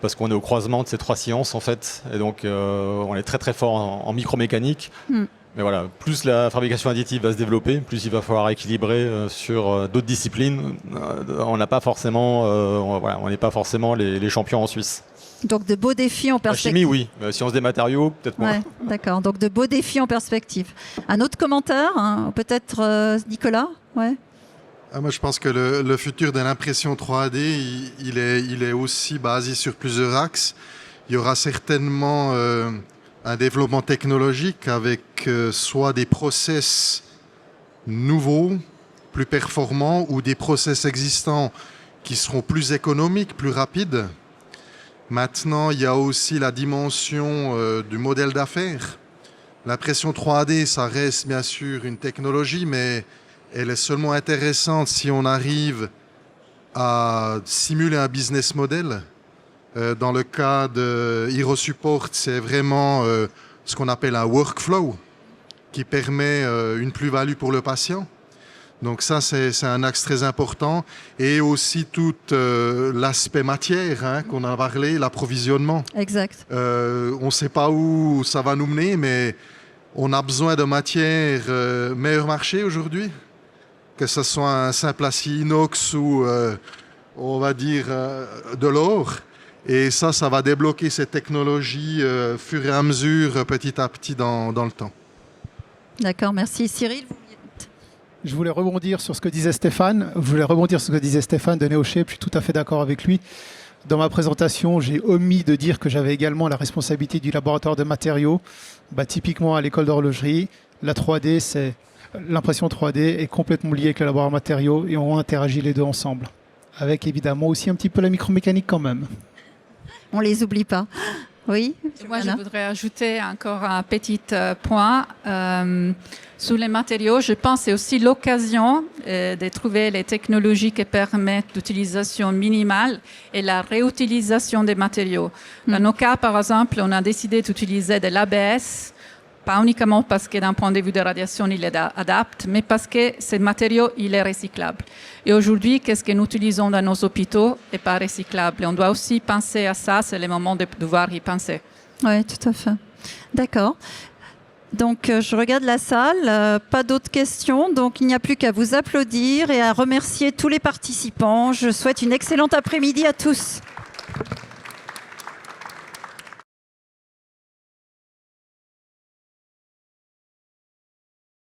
parce qu'on est au croisement de ces trois sciences en fait. Et donc on est très très fort en micromécanique. Mais voilà, plus la fabrication additive va se développer, plus il va falloir équilibrer sur d'autres disciplines. On n'est pas forcément les champions en Suisse. Donc de beaux défis en La perspective. chimie, oui. Sciences des matériaux, peut-être moins. Ouais, d'accord. Donc de beaux défis en perspective. Un autre commentaire, hein, peut-être Nicolas? Ouais. Moi, je pense que le futur de l'impression 3D, il est aussi basé sur plusieurs axes. Il y aura certainement un développement technologique avec soit des process nouveaux, plus performants, ou des process existants qui seront plus économiques, plus rapides. Maintenant, il y a aussi la dimension du modèle d'affaires. L'impression 3D, ça reste bien sûr une technologie, mais elle est seulement intéressante si on arrive à simuler un business model. Dans le cas de HeroSupport, c'est vraiment ce qu'on appelle un workflow qui permet une plus-value pour le patient. Donc ça, c'est un axe très important. Et aussi tout l'aspect matière, hein, qu'on a parlé, l'approvisionnement. Exact. On ne sait pas où ça va nous mener, mais on a besoin de matières meilleur marché aujourd'hui. Que ce soit un simple acier inox ou, on va dire, de l'or. Et ça va débloquer ces technologies fur et à mesure, petit à petit dans le temps. D'accord, merci. Cyril, Je voulais rebondir sur ce que disait Stéphane. De Neoshape. Je suis tout à fait d'accord avec lui. Dans ma présentation, j'ai omis de dire que j'avais également la responsabilité du laboratoire de matériaux. Typiquement à l'école d'horlogerie, l'impression 3D est complètement liée avec le laboratoire de matériaux et on interagit les deux ensemble. Avec évidemment aussi un petit peu la micromécanique quand même. on les oublie pas. Oui. Moi, je voudrais ajouter encore un petit point. Sur les matériaux, je pense que c'est aussi l'occasion de trouver les technologies qui permettent l'utilisation minimale et la réutilisation des matériaux. Dans nos cas, par exemple, on a décidé d'utiliser de l'ABS, pas uniquement parce que d'un point de vue de radiation, il est adapté, mais parce que ce matériau, il est recyclable. Et aujourd'hui, qu'est-ce que nous utilisons dans nos hôpitaux n'est pas recyclable. Et on doit aussi penser à ça, c'est le moment de devoir y penser. Oui, tout à fait. D'accord. Donc, je regarde la salle, pas d'autres questions, donc il n'y a plus qu'à vous applaudir et à remercier tous les participants. Je souhaite une excellente après-midi à tous.